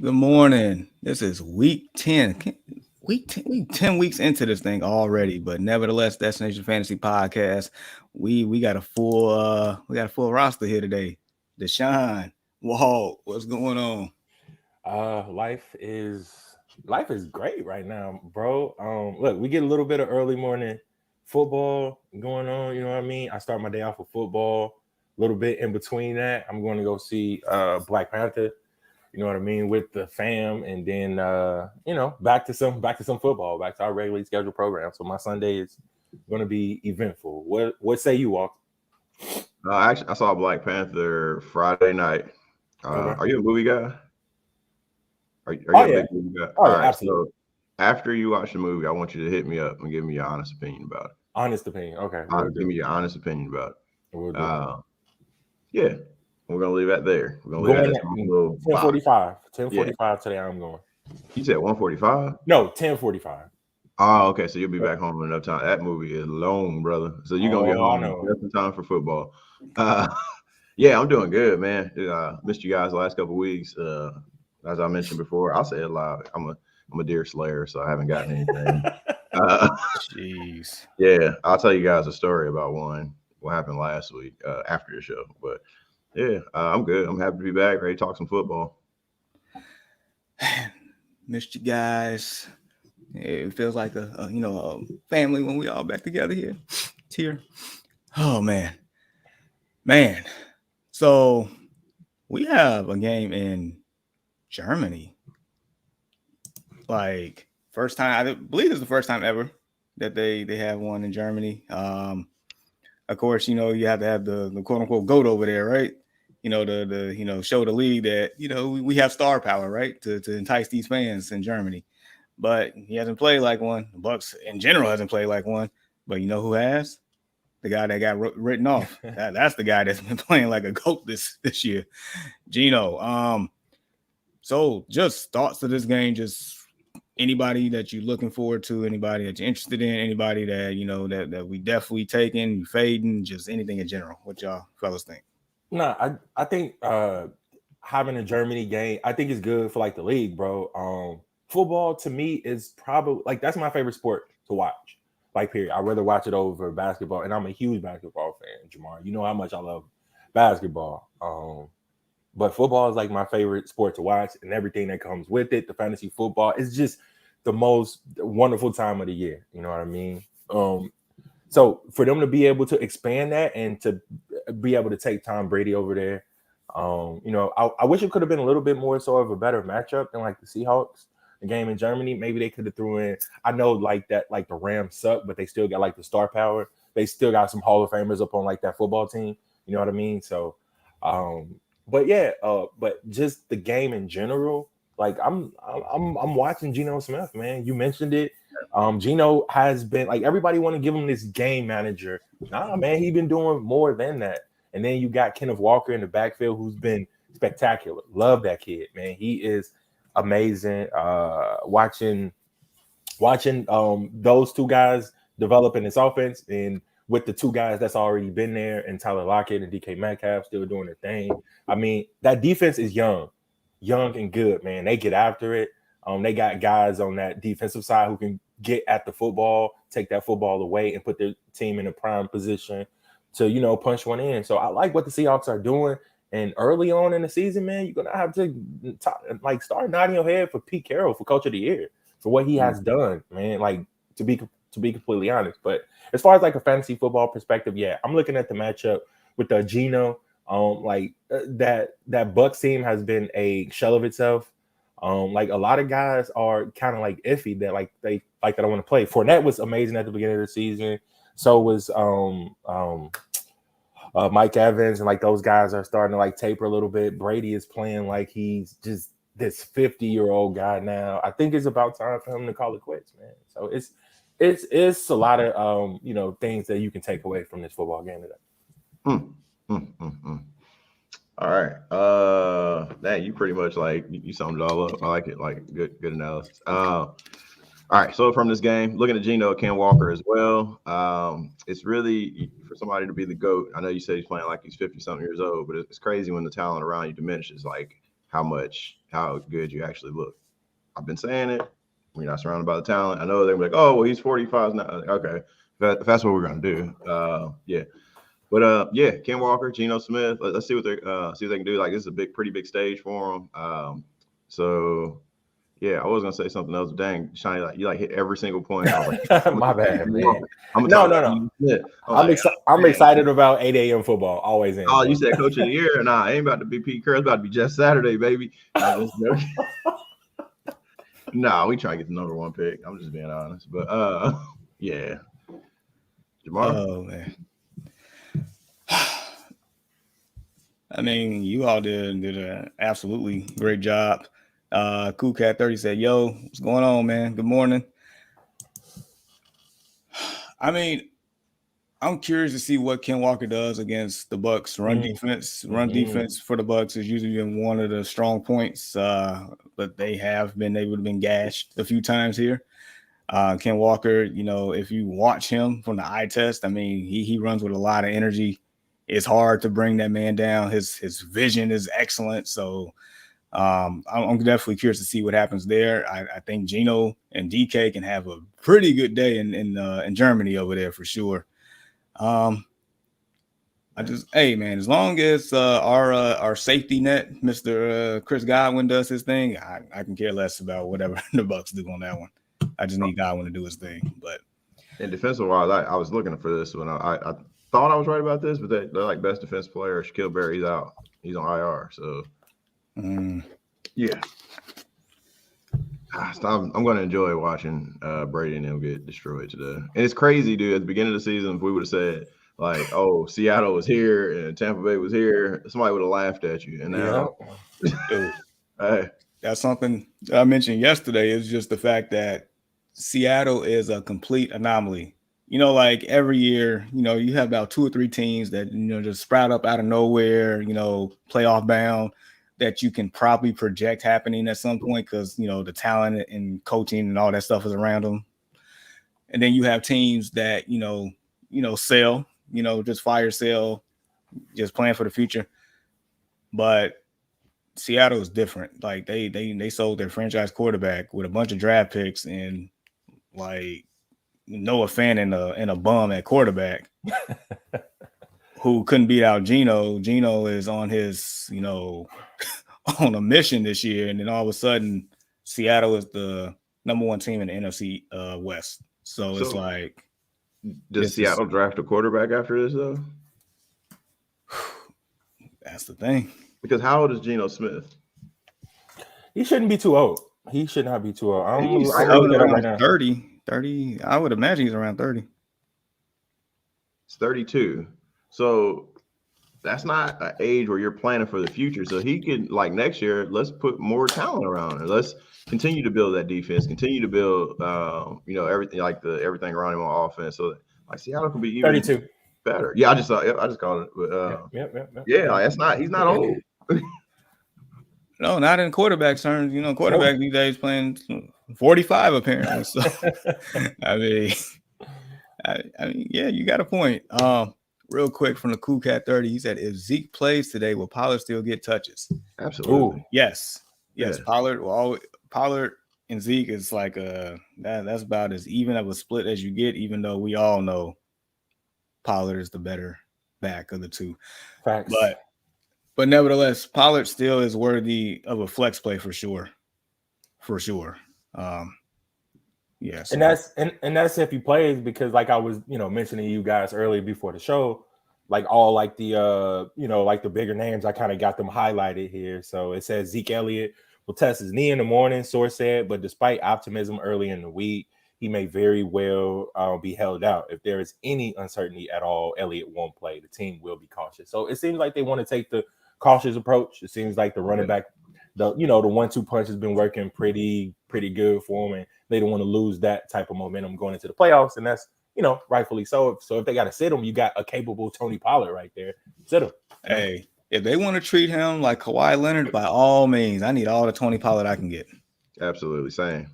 Good morning. This is week 10. Week 10, we 10 weeks into this thing already, but nevertheless, Destination Fantasy Podcast. We got a full roster here today. Deshaun, Walt, what's going on? Uh, life is life is great right now, bro. Look, we get a little bit of early morning football going on. You know what I mean? I start my day off with football. A little bit in between that, I'm going to go see Black Panther. You know what I mean, with the fam, and then back to some football, back to our regularly scheduled program. So my Sunday is going to be eventful. What say you, Walk? Actually, I saw Black Panther Friday night. Okay. Are you a movie guy? Are Oh you a yeah. big movie guy? Oh All yeah. right. Absolutely. So after you watch the movie, I want you to hit me up and give me your honest opinion about it. Honest opinion. Okay, we'll Give do. me your honest opinion about We'll it. do. Yeah, we're gonna leave that there. We're gonna leave that Going in at this little box. 10:45. Yeah. 10:45 today. I'm going. You said 145. No, 10:45. Oh, okay. So you'll be back home in enough time. That movie is long, brother. So you're gonna get Oh, I home know. just in time for football. Uh, yeah, I'm doing good, man. Missed you guys the last couple of weeks. As I mentioned before, I'll say it loud. I'm a deer slayer, so I haven't gotten anything. Uh, Jeez. yeah, I'll tell you guys a story about what happened last week after the show. But yeah, I'm good. I'm happy to be back. Ready to talk some football. Missed you guys. It feels like a family when we all back together here. Oh man. So we have a game in Germany. Like first time, I believe it's the first time ever that they have one in Germany. Of course, you have to have the quote unquote goat over there, right? The show the league that we have star power, right, to entice these fans in Germany. But he hasn't played like one. The Bucs in general hasn't played like one. But you know who has? The guy that got written off. That's the guy that's been playing like a goat this year, Gino. So just thoughts of this game, just anybody that you're looking forward to, anybody that you're interested in, anybody that that we definitely taking, fading, just anything in general. What y'all fellas think? Nah, I think having a Germany game, I think is good for like the league, bro. Football to me is probably like that's my favorite sport to watch. Like period. I'd rather watch it over basketball, and I'm a huge basketball fan, Jamar. You know how much I love basketball. But football is like my favorite sport to watch, and everything that comes with it. The fantasy football is just the most wonderful time of the year. You know what I mean? So for them to be able to expand that and to be able to take Tom Brady over there, I wish it could have been a little bit more so of a better matchup than like the Seahawks, the game in Germany. Maybe they could have threw in. I know like that, like the Rams suck, but they still got like the star power. They still got some Hall of Famers up on like that football team. You know what I mean? So, um, but yeah, but just the game in general. Like I'm watching Geno Smith, man. You mentioned it. Gino has been like everybody want to give him this game manager. Nah, man, he been doing more than that. And then you got Kenneth Walker in the backfield, who's been spectacular. Love that kid, man. He is amazing. Watching those two guys developing this offense, and with the two guys that's already been there, and Tyler Lockett and DK Metcalf still doing their thing. I mean, that defense is young and good, man. They get after it. They got guys on that defensive side who can get at the football, take that football away, and put their team in a prime position to, punch one in. So I like what the Seahawks are doing. And early on in the season, man, you're gonna have to start nodding your head for Pete Carroll for Coach of the Year for what he has done, man. Like to be completely honest. But as far as like a fantasy football perspective, yeah, I'm looking at the matchup with the Geno. That Bucs team has been a shell of itself. Like a lot of guys are kind of like iffy that like they like that I want to play. Fournette was amazing at the beginning of the season. So was Mike Evans, and like those guys are starting to like taper a little bit. Brady is playing like he's just this 50-year-old guy now. I think it's about time for him to call it quits, man. So it's a lot of things that you can take away from this football game today. Mm, mm. All right. That you pretty much like you summed it all up. I like it. Like good analysis. All right. So from this game, looking at Geno, Ken Walker as well. It's really for somebody to be the GOAT. I know you said he's playing like he's 50 something years old, but it's crazy when the talent around you diminishes. Like how good you actually look. I've been saying it. We're not surrounded by the talent. I know they're like, oh, well, he's 45 now. Okay, if that's what we're gonna do. Yeah. But yeah, Ken Walker, Geno Smith. Let's see what they can do. Like, this is a pretty big stage for them. So yeah, I was gonna say something else. Dang, Shiny, like you hit every single point. I was like, My bad, man. I'm No. I'm excited about 8 a.m. football. Always in. Oh, you said coach of the year? Nah, I ain't about to be Pete Carroll. It's about to be just Saturday, baby. Nah, we try to get the number 1 pick. I'm just being honest. But yeah. Jamar? Oh man. I mean, you all did an absolutely great job. Cool Cat 30 said, yo, what's going on, man? Good morning. I mean, I'm curious to see what Ken Walker does against the Bucs run defense. Run defense for the Bucs has usually been one of the strong points, but they have been gashed a few times here. Ken Walker, if you watch him from the eye test, I mean, he runs with a lot of energy. It's hard to bring that man down. His vision is excellent. So I'm definitely curious to see what happens there. I think Geno and DK can have a pretty good day in Germany over there for sure. Hey man, as long as our safety net, Mr. Chris Godwin, does his thing, I can care less about whatever the Bucs do on that one. I just need Godwin to do his thing. But in defensive wise, I was looking for this when I thought I was right about this, but they're like best defense player. Shaquille Barry's out. He's on IR. So yeah. I'm going to enjoy watching Brady and them get destroyed today. And it's crazy, dude. At the beginning of the season, if we would have said, like, oh, Seattle was here and Tampa Bay was here, somebody would have laughed at you. And now, hey, that's something I mentioned yesterday, is just the fact that Seattle is a complete anomaly. Like every year, you have about 2 or 3 teams that, just sprout up out of nowhere, playoff bound, that you can probably project happening at some point because, the talent and coaching and all that stuff is around them. And then you have teams that, sell, just fire sale, just plan for the future. But Seattle is different. Like they sold their franchise quarterback with a bunch of draft picks and like Noah Fant and a bum at quarterback who couldn't beat out Geno. Geno is on his, on a mission this year. And then all of a sudden, Seattle is the number 1 team in the NFC West. So it's like. Does Seattle draft a quarterback after this, though? That's the thing. Because how old is Geno Smith? He shouldn't be too old. He should not be too old. He's around 30. I would imagine he's around 30. It's 32. So that's not an age where you're planning for the future. So he could, like, next year, let's put more talent around it. Let's continue to build that defense, continue to build, everything, like everything around him on offense. So like Seattle can be even 32 better. Yeah, I just called it. But, yeah, like, he's not old. No, not in quarterback terms. Quarterback these days playing 45 apparently. So I mean, yeah, you got a point. Real quick from the Cool Cat 30, he said, if Zeke plays today, will Pollard still get touches? Absolutely. Ooh, yes. Yeah. Pollard and Zeke is like that's about as even of a split as you get, even though we all know Pollard is the better back of the two. Facts. But nevertheless, Pollard still is worthy of a flex play for sure. For sure. Yes. Yeah, and that's if he plays, because like I was, mentioning you guys earlier before the show, like all like the like the bigger names, I kind of got them highlighted here. So it says Zeke Elliott will test his knee in the morning, source said, but despite optimism early in the week, he may very well be held out. If there is any uncertainty at all, Elliott won't play. The team will be cautious. So it seems like they want to take the cautious approach. It seems like the running back, the 1-2 punch has been working pretty good for them, and they don't want to lose that type of momentum going into the playoffs, and that's rightfully so. So if they got to sit him, you got a capable Tony Pollard right there. Sit him. Hey, if they want to treat him like Kawhi Leonard, by all means, I need all the Tony Pollard I can get. Absolutely, same.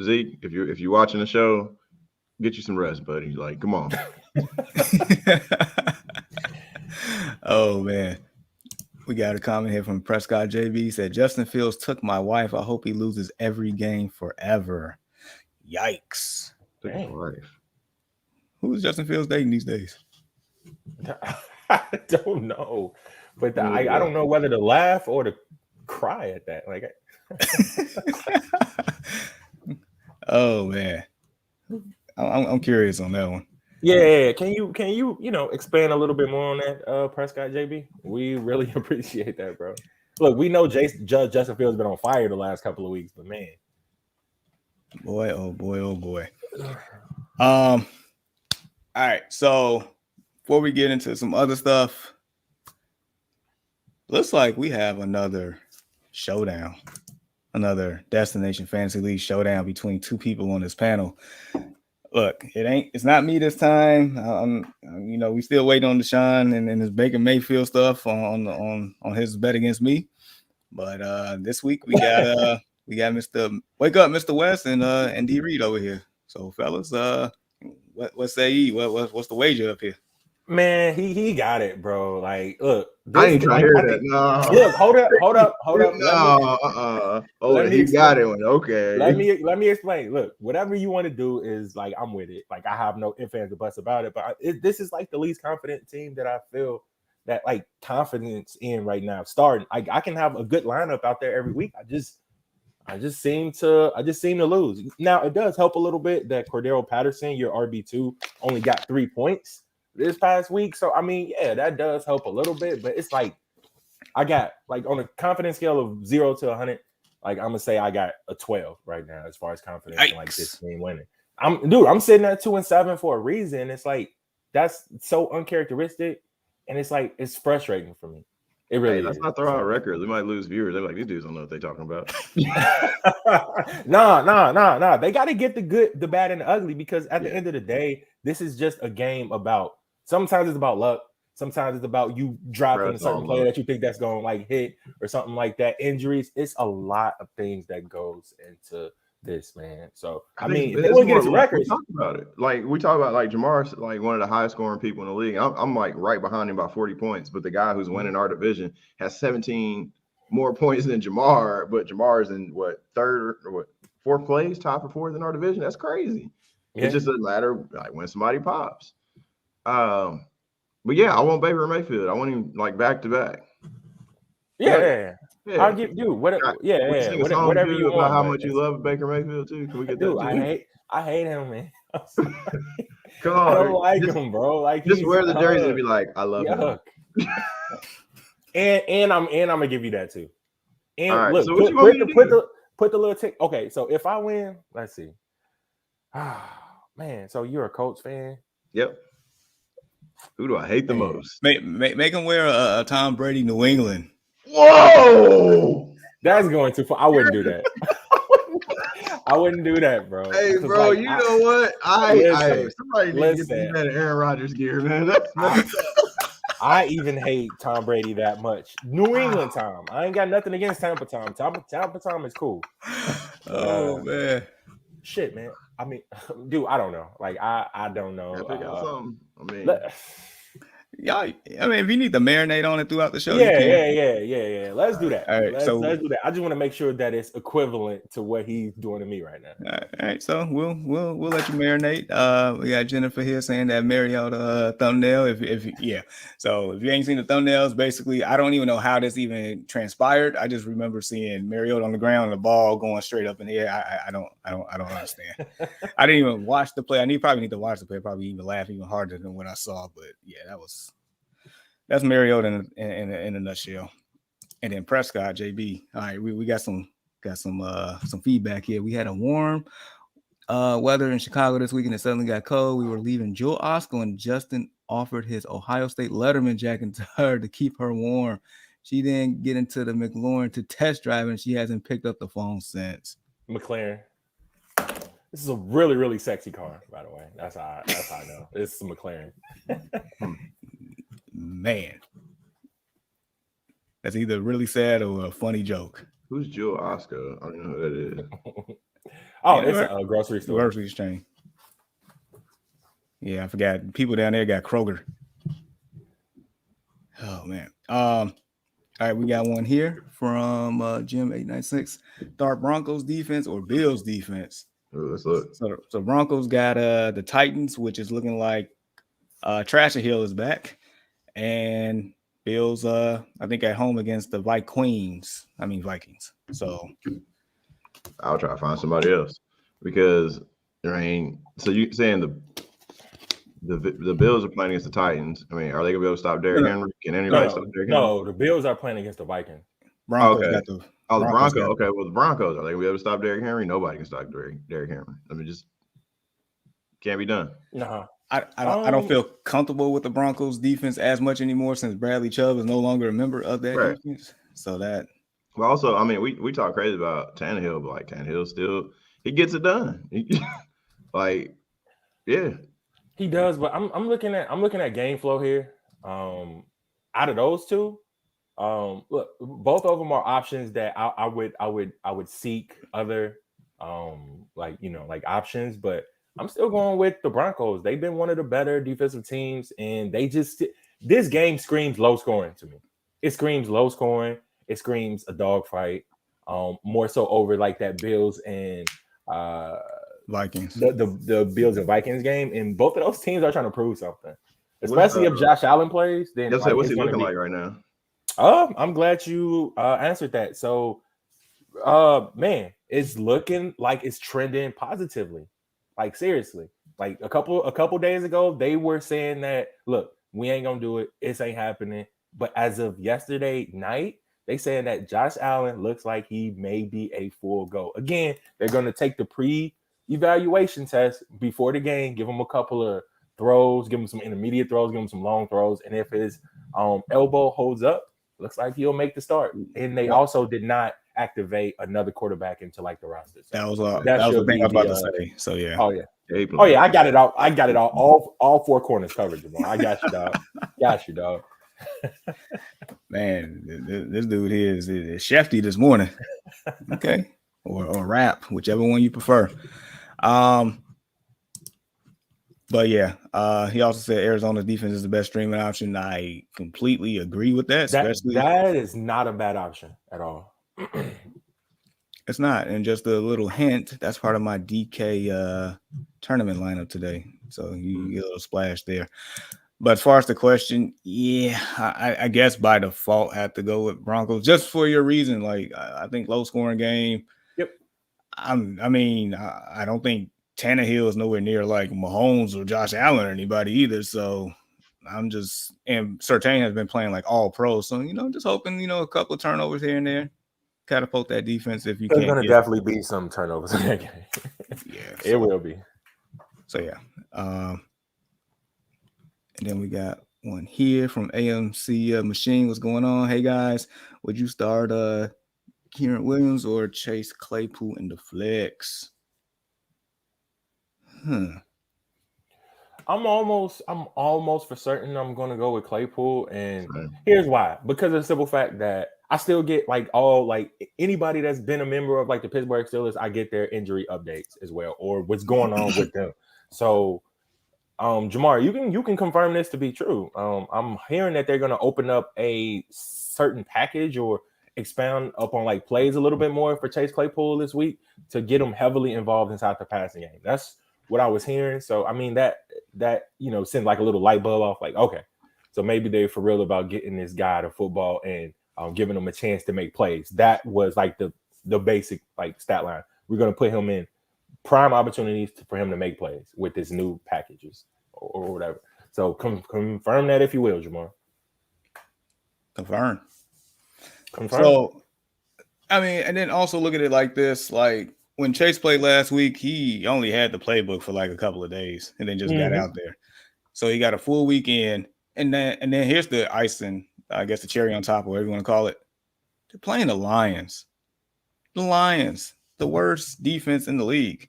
Zeke, if you're watching the show, get you some rest, buddy. Like, come on. Oh man. We got a comment here from Prescott JB. Said Justin Fields took my wife. I hope he loses every game forever. Yikes. Took his wife. Who's Justin Fields dating these days? I don't know, but I don't know whether to laugh or to cry at that. Like, oh man, I'm curious on that one. Yeah, can you expand a little bit more on that, Prescott JB? We really appreciate that, bro. Look, we know Justin Fields has been on fire the last couple of weeks, but man, boy, oh boy, oh boy. All right, so before we get into some other stuff, looks like we have another showdown, another Destination Fantasy League showdown between two people on this panel. Look, it's not me this time. We still waiting on Deshaun and his Baker Mayfield stuff on his bet against me. But this week we got Mr. Wake Up, Mr. West and D Reed over here. So fellas, what say ye? What's the wager up here? Man, he got it, bro. Like, look, I ain't trying to hear that. No. Look, hold up. No, he got it. Okay. Let me explain. Look, whatever you want to do is like, I'm with it. Like, I have no ifs, ands, or buts about it. But this is like the least confident team that I feel that like confidence in right now. Starting, I can have a good lineup out there every week. I just seem to lose. Now it does help a little bit that Cordero Patterson, your RB2, only got 3 points this past week. So I mean, yeah, that does help a little bit, but it's like I got like on a confidence scale of 0 to 100, like I'm gonna say I got a 12 right now as far as confidence in like this team winning. I'm sitting at 2-7 for a reason. It's like that's so uncharacteristic, and it's like it's frustrating for me. It really let's is. not throw out records. We might lose viewers. They're like, these dudes don't know what they're talking about. Nah. They got to get the good, the bad, and the ugly because at the end of the day, this is just a game about. Sometimes it's about luck. Sometimes it's about you dropping a certain player that you think that's going to like hit or something like that. Injuries. It's a lot of things that goes into this, man. So I mean, if they want to get into records, we talk about it. Like we talk about like Jamar's like one of the highest scoring people in the league. I'm like right behind him by 40 points, but the guy who's winning our division has 17 more points than Jamar, but Jamar's in third or fourth place, top for fourth in our division. That's crazy. Yeah. It just doesn't matter like when somebody pops. But yeah, I want Baker Mayfield. I want him like back to back. Yeah. I'll give you whatever. Whatever you want. About how much you love Baker Mayfield too. Can we get that? Too? I hate him, man. Come on, I don't like him, bro. Like just wear the jersey and be like, I love him. and I'm gonna give you that too. And right, look, so put the little tick. Okay, so if I win, let's see. Man, so you're a Colts fan? Yep. Who do I hate the most? Make him wear a Tom Brady New England. Whoa! That's going too far. I wouldn't do that. I wouldn't do that, bro. Hey, bro, like, you know what? Somebody needs to get that Aaron Rodgers gear, man. I even hate Tom Brady that much. New England Tom. I ain't got nothing against Tampa Tom. Tampa Tom is cool. Oh man. Shit, man. I mean, dude, I don't know. Like, I don't know. Pick out something. I mean, yeah. I mean, if you need to marinate on it throughout the show, yeah. Let's do that. All right, let's do that. I just want to make sure that it's equivalent to what he's doing to me right now. All right. So we'll let you marinate. We got Jennifer here saying that Mariota thumbnail. So if you ain't seen the thumbnails, basically, I don't even know how this even transpired. I just remember seeing Mariota on the ground and the ball going straight up in the air. I don't understand. I didn't even watch the play. Probably need to watch the play. Probably even laugh even harder than what I saw. But yeah, that's Mariota in a nutshell. And then Prescott, JB. All right, we got some feedback here. We had a warm weather in Chicago this weekend. It suddenly got cold. We were leaving Jewel Osco, and Justin offered his Ohio State Letterman jacket to her to keep her warm. She didn't get into the McLaurin to test drive, and she hasn't picked up the phone since. McLaren. This is a really, really sexy car, by the way. That's how I know. It's a McLaren. Man. That's either really sad or a funny joke. Who's Jewel Osco? I don't know who that is. It's a grocery store. Grocery chain. Yeah, I forgot. People down there got Kroger. Oh man. All right, we got one here from Jim 896. Start Broncos defense or Bills defense? Ooh, let's look. So Broncos got the Titans, which is looking like Trash Hill is back, and Bills I think at home against the Vikings. So I'll try to find somebody else because so you saying the Bills are playing against the Titans. I mean, are they gonna be able to stop Derrick Henry? Can anybody stop Derrick Henry? No, the Bills are playing against the Vikings. Broncos Okay. got the the Broncos. Okay, well the Broncos, are they gonna be able to stop Derrick Henry? Nobody can stop Derrick Henry. I mean, just can't be done. Nah. I don't feel comfortable with the Broncos defense as much anymore since Bradley Chubb is no longer a member of that defense. So that. Well, also, I mean, we talk crazy about Tannehill, but like Tannehill still he gets it done. Like, yeah, he does. But I'm looking at game flow here. Out of those two, look, both of them are options that I would seek other like options, but I'm still going with the Broncos. They've been one of the better defensive teams, and this game screams low scoring to me. It screams low scoring. It screams a dogfight. More so over like that Bills and Vikings. The Bills and Vikings game, and both of those teams are trying to prove something. Especially if Josh Allen plays, then what's he looking like right now? I'm glad you answered that. So, man, it's looking like it's trending positively. Like seriously, like a couple days ago, they were saying that look, we ain't gonna do it. It ain't happening. But as of yesterday night, they saying that Josh Allen looks like he may be a full go. Again, they're gonna take the pre-evaluation test before the game, give him a couple of throws, give him some intermediate throws, give him some long throws, and if his elbow holds up, looks like he'll make the start. And they also did not activate another quarterback into like the roster. So that was the thing I was about to say. So yeah. Oh yeah. I got it all. All four corners covered, Jamal. I got you, dog. Man, this dude here is Shefty this morning. Okay. Or rap, whichever one you prefer. But yeah, he also said Arizona's defense is the best streaming option. I completely agree with that. That is not a bad option at all. It's not. And just a little hint, that's part of my DK tournament lineup today. So you get a little splash there. But as far as the question, yeah, I guess by default I have to go with Broncos just for your reason. Like I think low scoring game. Yep. I don't think Tannehill is nowhere near like Mahomes or Josh Allen or anybody either. So and Surtain has been playing like all pro. So, just hoping, a couple of turnovers here and there. Catapult that defense if you can. There's going to definitely be some turnovers in that game. Yeah. It will be. So, yeah. And then we got one here from AMC Machine. What's going on? Hey, guys. Would you start Kieran Williams or Chase Claypool in the flex? I'm almost for certain I'm going to go with Claypool. And here's why. Because of the simple fact that I still get anybody that's been a member of like the Pittsburgh Steelers, I get their injury updates as well, or what's going on with them. So, Jamar, you can confirm this to be true. I'm hearing that they're going to open up a certain package or expound upon like plays a little bit more for Chase Claypool this week to get him heavily involved inside the passing game. That's what I was hearing. So, I mean, that sent like a little light bulb off, like, okay, so maybe they're for real about getting this guy to football and giving him a chance to make plays. That was like the basic like stat line. We're going to put him in prime opportunities for him to make plays with his new packages or whatever. So confirm that if you will, Jamar. Confirm. So, I mean, and then also look at it like this, like when Chase played last week, he only had the playbook for like a couple of days and then just got out there. So he got a full weekend. And then here's the icing, I guess the cherry on top, or whatever you want to call it. They're playing the Lions. The Lions, the worst defense in the league.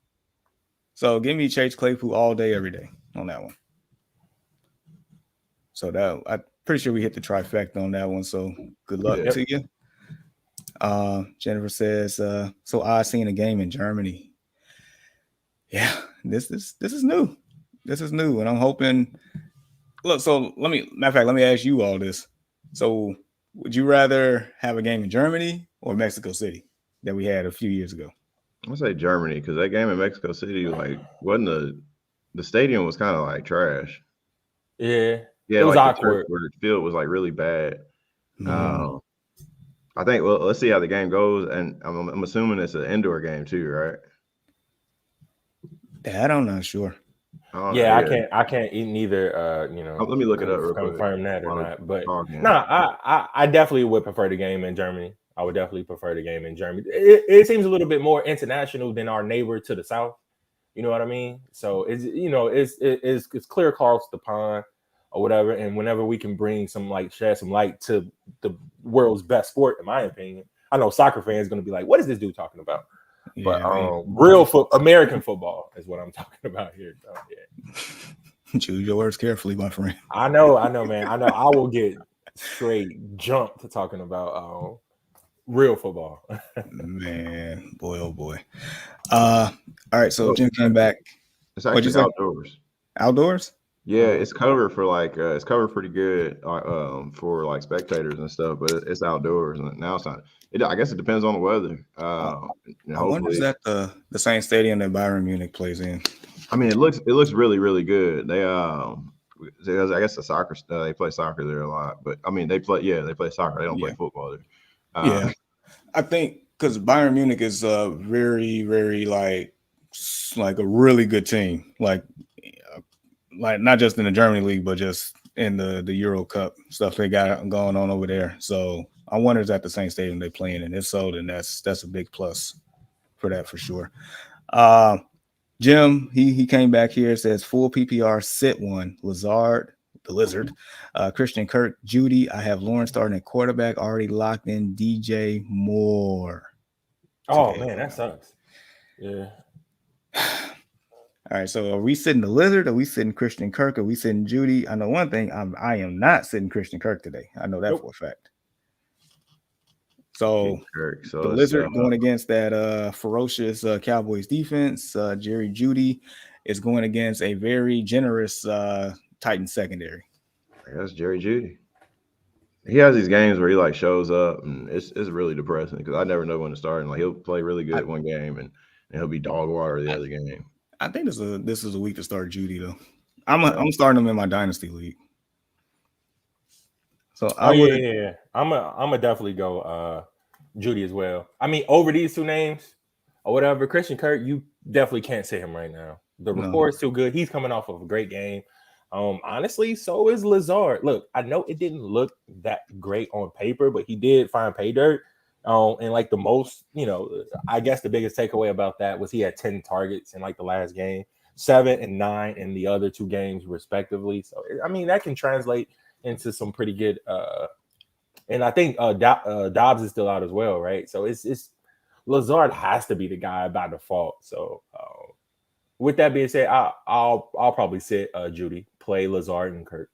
So give me Chase Claypool all day, every day on that one. So I'm pretty sure we hit the trifecta on that one. So good luck to you. Jennifer says, so I seen a game in Germany. Yeah, this is new. This is new. And I'm hoping, look, so let me ask you all this. So Would you rather have a game in Germany or Mexico City that we had a few years ago? I'll say Germany because that game in Mexico City like wasn't the stadium was kind of like trash. Yeah, Yeah, it was like the turf awkward. where the field was like really bad. Mm. I think. Well, let's see how the game goes, and I'm assuming it's an indoor game too, right? That I'm not sure. I don't know. Yeah, Yeah. I can't eat neither. Let me look it up real quick. Confirm that or while not. But we're talking. no, I definitely would prefer the game in Germany. I would definitely prefer the game in Germany. It seems a little bit more international than our neighbor to the south. You know what I mean? So it's clear across the pond or whatever. And whenever we can bring shed some light to the world's best sport, in my opinion, I know soccer fans going to be like, "What is this dude talking about?" But Yeah, American football is what I'm talking about here. So, yeah. choose your words carefully, my friend. I know, man. I know I will get straight jumped to talking about real football. Man, boy, oh boy. All right, so Jim came back. It's What'd you actually say? outdoors. Outdoors? Yeah, it's covered for like it's covered pretty good for like spectators and stuff, but it's outdoors and now it's not. I guess it depends on the weather. And I wonder is hopefully, that the same stadium that Bayern Munich plays in? I mean, it looks really really good. I guess they play soccer there a lot, but I mean they play soccer. They don't play football there. Yeah, I think because Bayern Munich is a very very like a really good team, like not just in the Germany league, but just in the Euro Cup stuff they got going on over there. So I wonder is that the same stadium they playing in? If so, then that's a big plus for that for sure. Jim, he came back here, says full PPR sit one, Lazard, the Lizard, Christian Kirk, Judy. I have Lawrence starting at quarterback, already locked in DJ Moore. Oh man, that sucks. Yeah. All right, so are we sitting the Lizard? Are we sitting Christian Kirk? Are we sitting Judy? I know one thing, I am not sitting Christian Kirk today. I know that for a fact. So the Lizard going against that ferocious Cowboys defense. Jerry Judy is going against a very generous Titan secondary. That's Jerry Judy. He has these games where he like shows up, and it's really depressing because I never know when to start. And like he'll play really good one game, and he'll be dog water the other game. I think this is a week to start Judy though. I'm starting him in my dynasty league. So I'm gonna definitely go Judy as well. I mean, over these two names or whatever, Christian Kirk, you definitely can't say him right now. The rapport is too good. He's coming off of a great game. Honestly, so is Lazard. Look, I know it didn't look that great on paper, but he did find pay dirt. And like the most, I guess the biggest takeaway about that was he had 10 targets in like the last game, 7 and 9 in the other two games respectively. So I mean that can translate into some pretty good. And I think Dobbs is still out as well, right? So it's Lazard has to be the guy by default. So with that being said, I'll probably sit Judy, play Lazard and Kirk.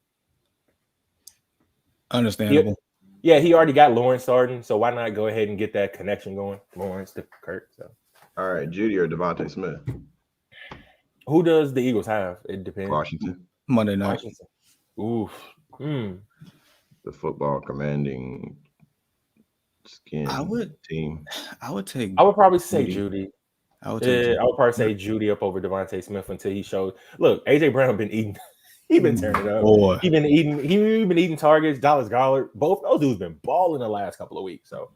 Understandable. Yeah, he already got Lawrence starting, so why not go ahead and get that connection going, Lawrence to Kirk? So, all right, Judy or Devontae Smith. Who does the Eagles have? It depends. Washington. Monday night. Washington. Oof. The football commanding skin team. I would probably say Judy. I would probably say Judy up over Devontae Smith until he showed. Look, AJ Brown been eating. He been turning up. Boy. He been eating targets. Dallas Goedert, both those dudes been balling the last couple of weeks. So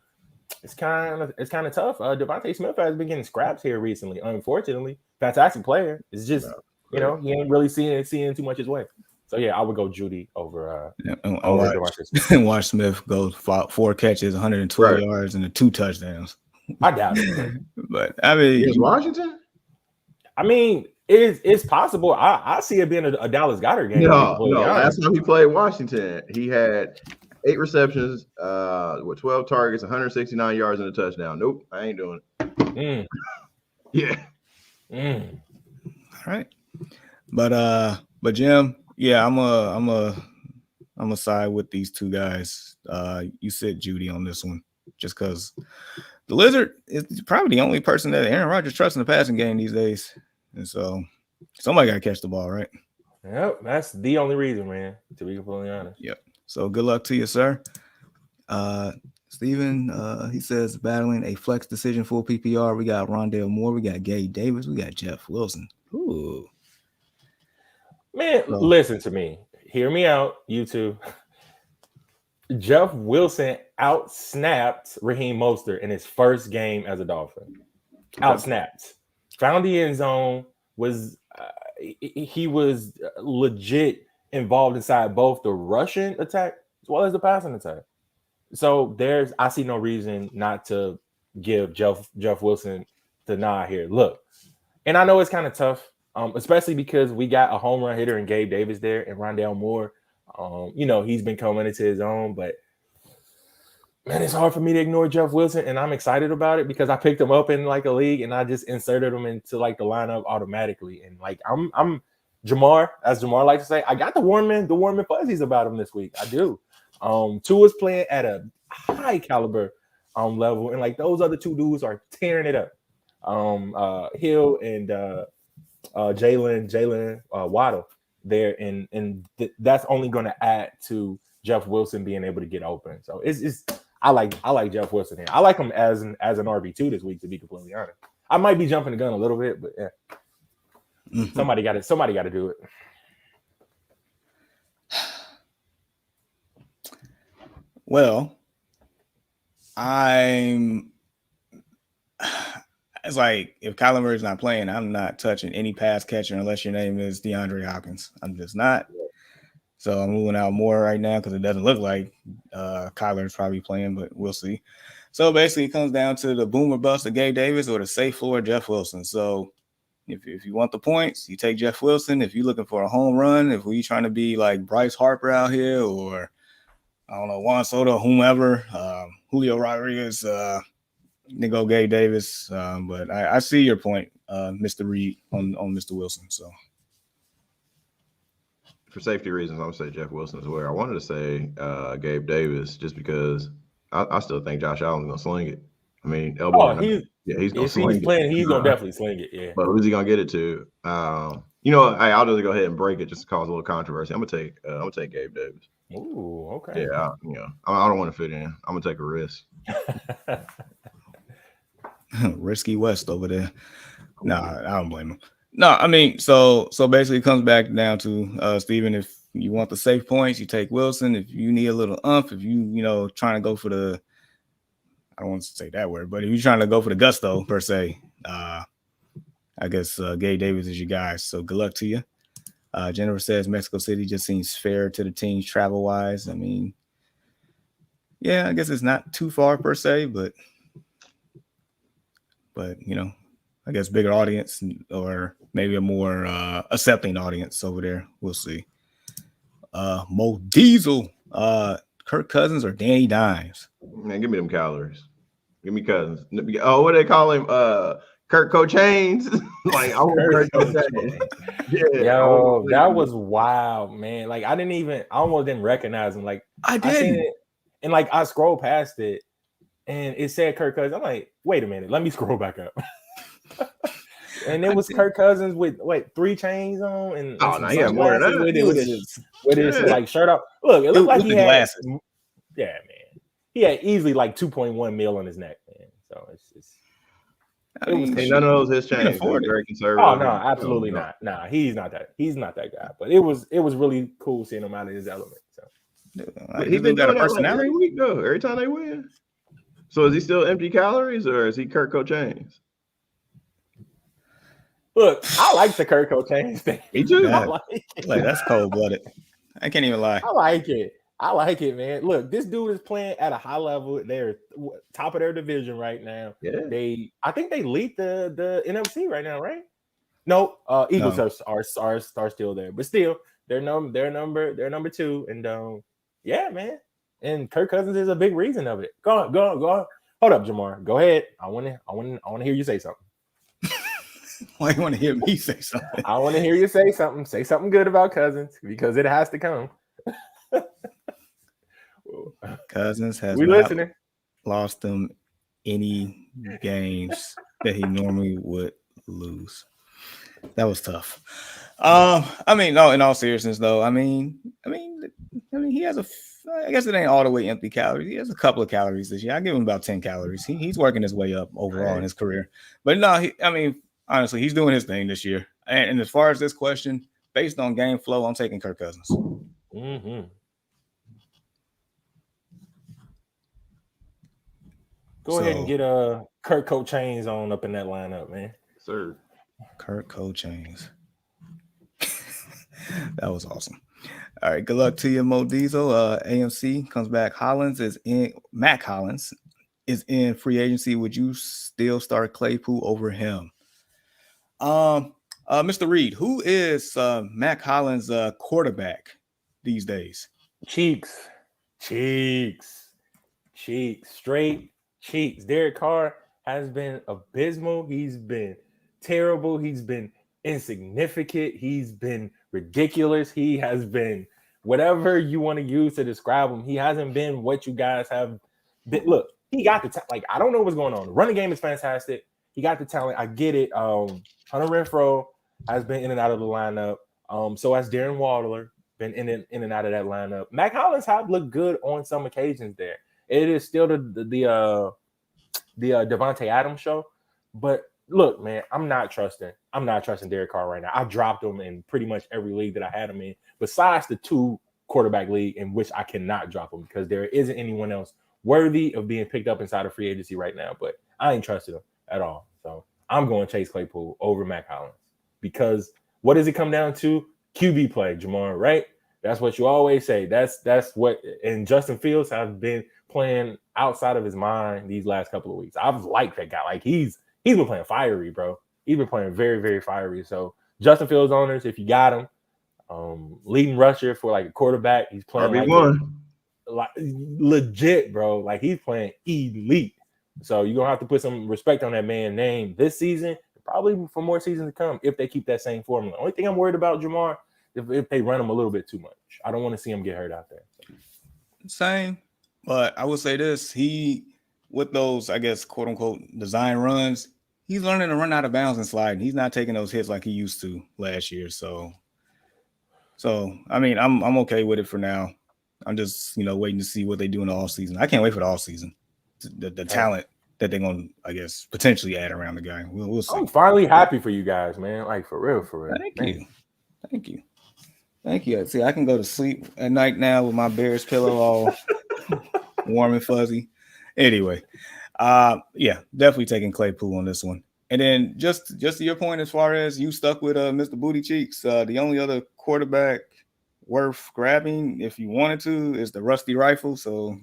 it's kind of tough. Devontae Smith has been getting scraps here recently. Unfortunately, fantastic player. It's just he ain't really seeing too much his way. So yeah, I would go Judy over. Watch Smith go 4 catches, 112 yards, and 2 touchdowns. I doubt it, but I mean, Washington. I mean, it's possible. I see it being a Dallas Goedert game. No. Last time he played Washington, he had 8 receptions, with 12 targets, 169 yards, and a touchdown. Nope, I ain't doing it. Yeah. All right, but Jim, yeah, I'm a side with these two guys. You said Judy on this one, just because the Lizard is probably the only person that Aaron Rodgers trusts in the passing game these days. And so somebody got to catch the ball, right? Yep, that's the only reason, man, to be completely honest. Yep. So good luck to you, sir. Steven, he says battling a flex decision full PPR. We got Rondale Moore, we got Gabe Davis, we got Jeff Wilson. Ooh. Man, listen to me. Hear me out, you two. Jeff Wilson out-snapped Raheem Mostert in his first game as a Dolphin. Out-snapped. Found the end zone. He was legit involved inside both the rushing attack as well as the passing attack. So I see no reason not to give Jeff Wilson the nod here. Look, and I know it's kind of tough, especially because we got a home run hitter in Gabe Davis there and Rondale Moore. He's been coming into his own, but man, it's hard for me to ignore Jeff Wilson, and I'm excited about it because I picked him up in like a league and I just inserted him into like the lineup automatically. And like I'm Jamar, as Jamar likes to say, I got the warm and fuzzies about him this week. I do. Tua's playing at a high caliber level, and like those other two dudes are tearing it up. Hill and Jalen Waddle there, and that's only going to add to Jeff Wilson being able to get open. So I like Jeff Wilson here. I like him as an RB2 this week, to be completely honest. I might be jumping the gun a little bit, but yeah. Mm-hmm. Somebody got to do it. Well, it's like if Kyler Murray's not playing, I'm not touching any pass catcher unless your name is DeAndre Hopkins. I'm just not. So I'm ruling out Moore right now because it doesn't look like Kyler's probably playing, but we'll see. So basically, it comes down to the boom or bust of Gabe Davis or the safe floor of Jeff Wilson. So if you want the points, you take Jeff Wilson. If you're looking for a home run, if we're trying to be like Bryce Harper out here or I don't know, Juan Soto, whomever, Julio Rodriguez, then go Gabe Davis. But I see your point, Mr. Reed, on Mr. Wilson. So for safety reasons, I'm gonna say Jeff Wilson as well. I wanted to say Gabe Davis just because I still think Josh Allen's gonna sling it. I mean, he's gonna sling it. He's gonna definitely sling it. Yeah, but who's he gonna get it to? I'll just go ahead and break it just to cause a little controversy. I'm gonna take Gabe Davis. Ooh, okay. Yeah, I don't want to fit in. I'm gonna take a risk. Risky West over there. Nah, I don't blame him. No, I mean, so basically it comes back down to Steven, if you want the safe points, you take Wilson. If you need a little if you trying to go for the, I don't want to say that word, but if you're trying to go for the gusto per se, I guess Gabe Davis is your guy. So good luck to you. Jennifer says Mexico City just seems fair to the teams travel wise. I mean, yeah, I guess it's not too far per se, but I guess bigger audience or maybe a more accepting audience over there. We'll see. Mo Diesel, Kirk Cousins or Danny Dimes? Man, give me them calories. Give me Cousins. Oh, what do they call him? Kirk Cochains. Like I want Kirk Cochains. Yeah. Yo, that was wild, man. Like I almost didn't recognize him. Like I did, and like I scrolled past it, and it said Kirk Cousins. I'm like, wait a minute, let me scroll back up. And it was Kirk Cousins with 3 chains on, and he had more than that. With his like shirt up. Look, it looked like he had glasses. Yeah, man. He had easily like 2.1 mil on his neck, man. So it's none of those his chains. Very conservative. Oh no, absolutely not. Nah, he's not that. He's not that guy. But it was really cool seeing him out of his element. So he's been doing that like every week though. Every time they win. So is he still empty calories or is he Kirk Cochains? Look, I like the Kirk Cochains thing. Me too. Yeah. Like that's cold blooded. I can't even lie. I like it, man. Look, this dude is playing at a high level. They're top of their division right now. Yeah. I think they lead the NFC right now, right? No, Eagles are still there, but still they're number 2, and yeah, man. And Kirk Cousins is a big reason of it. Go on. Hold up, Jamar. Go ahead. I want to hear you say something. Why you want to hear me say something? I want to hear you say something. Say something good about Cousins because it has to come. Cousins has listening. Lost them any games that he normally would lose. That was tough. I mean, no, in all seriousness though, I mean, he has I guess it ain't all the way empty calories. He has a couple of calories this year. I give him about 10 calories. He's working his way up overall in his career. But no, I mean, honestly, he's doing his thing this year. And as far as this question, based on game flow, I'm taking Kirk Cousins. Mm-hmm. Go ahead and get Kirk Coat Chains on up in that lineup, man. Sir. Kirk Coat Chains. That was awesome. All right, good luck to you, Mo Diesel. AMC comes back. Mac Hollins is in free agency. Would you still start Claypool over him? Mr. Reed, who is Mac Hollins' quarterback these days? Cheeks. Straight cheeks. Derek Carr has been abysmal. He's been terrible. He's been insignificant. He's been ridiculous. He has been whatever you want to use to describe him. He hasn't been what you guys have been. Look, he got the talent. Like, I don't know what's going on. The running game is fantastic. He got the talent. I get it. Hunter Renfrow has been in and out of the lineup. So has Darren Waller been in and out of that lineup. Mac Hollins have looked good on some occasions there. It is still the Devontae Adams show. But look, man, I'm not trusting Derek Carr right now. I dropped him in pretty much every league that I had him in, besides the 2 quarterback league in which I cannot drop him because there isn't anyone else worthy of being picked up inside of free agency right now. But I ain't trusted him at all. So I'm going Chase Claypool over Mac Hollins because what does it come down to? QB play, Jamar, right? That's what you always say. That's what, and Justin Fields has been playing outside of his mind these last couple of weeks. I've liked that guy. Like he's been playing fiery, bro. He's been playing very, very fiery. So Justin Fields owners, if you got him, leading rusher for like a quarterback, he's playing like legit, bro. Like he's playing elite. So you're gonna have to put some respect on that man's name this season, probably for more seasons to come if they keep that same formula. Only thing I'm worried about, Jamar, if they run him a little bit too much. I don't want to see him get hurt out there. Same. But I will say this, with those, I guess, quote unquote, design runs, he's learning to run out of bounds and slide. He's not taking those hits like he used to last year. So I mean, I'm okay with it for now. I'm just, waiting to see what they do in the offseason. I can't wait for the offseason. The talent that they're going to, I guess, potentially add around the guy. We'll see. I'm finally happy for you guys, man. Like, for real. Thank you. See, I can go to sleep at night now with my Bears pillow all warm and fuzzy. Anyway, yeah, definitely taking Claypool on this one. And then just to your point, as far as you stuck with Mr. Booty Cheeks, the only other quarterback worth grabbing if you wanted to is the Rusty Rifle. So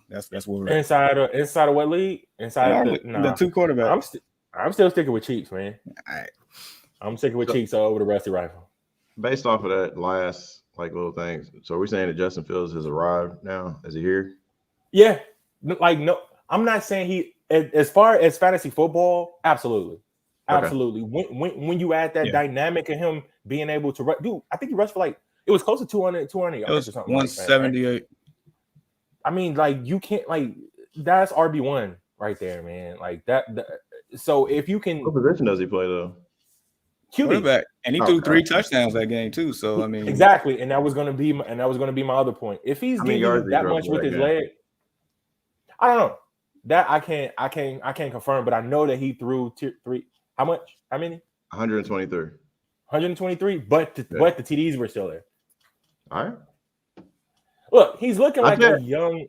that's where we're inside of what league? The 2 quarterbacks. I'm still sticking with Cheeks, man. All right. I'm sticking with Cheeks over the Rusty Rifle. Based off of that last little things, so are we saying that Justin Fields has arrived now? Is he here? Yeah, no, I'm not saying he. As far as fantasy football, absolutely. When you add that dynamic of him being able to run, dude, I think he rushed for it was close to 200 yards or something. 178. Like that, right? I mean, you can't that's RB1 right there, man. Like that. So if you can, what position does he play though? QB. Quarterback, and he threw 3 touchdowns that game too. So I mean, exactly, and that was going to be my other point. If he's getting that much with his leg, I don't know. That I can't confirm, but I know that he threw 3. How much? How many? 123. 123, but the TDs were still there. All right. Look, he's looking like a young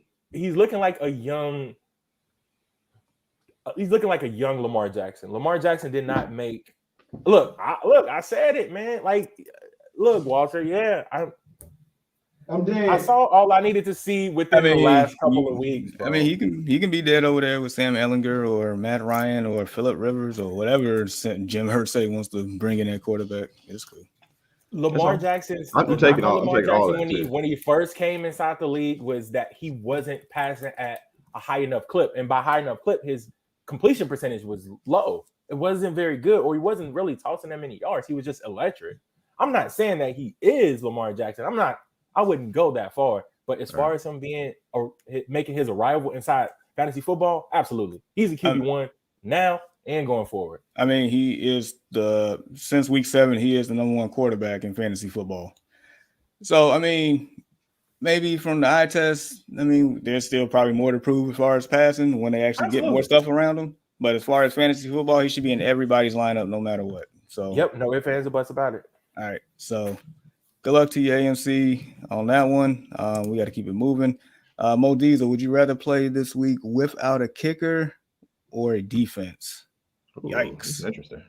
Lamar Jackson. Lamar Jackson did not make. Look, I said it, man. Look, Walter. Yeah, I'm dead. I saw all I needed to see within the last couple of weeks. Bro. I mean, he can be dead over there with Sam Ehlinger or Matt Ryan or Phillip Rivers or whatever Jim Irsay wants to bring in that quarterback. It's cool. Lamar Jackson. I'm taking all that when he first came inside the league was that he wasn't passing at a high enough clip, and by high enough clip, his completion percentage was low. It wasn't very good, or he wasn't really tossing that many yards. He was just electric. I'm not saying that he is Lamar Jackson. I wouldn't go that far. But as far as him being or making his arrival inside fantasy football, absolutely. He's a QB1 now and going forward. I mean, he is since week 7, he is the number 1 quarterback in fantasy football. So, I mean, maybe from the eye test, I mean, there's still probably more to prove as far as passing when they actually get more stuff around him. But as far as fantasy football, he should be in everybody's lineup no matter what. So yep, no ifs, ands, or buts about it. All right, so good luck to you, AMC, on that one. We got to keep it moving. Mo Diesel, would you rather play this week without a kicker or a defense? Ooh, Yikes! Interesting.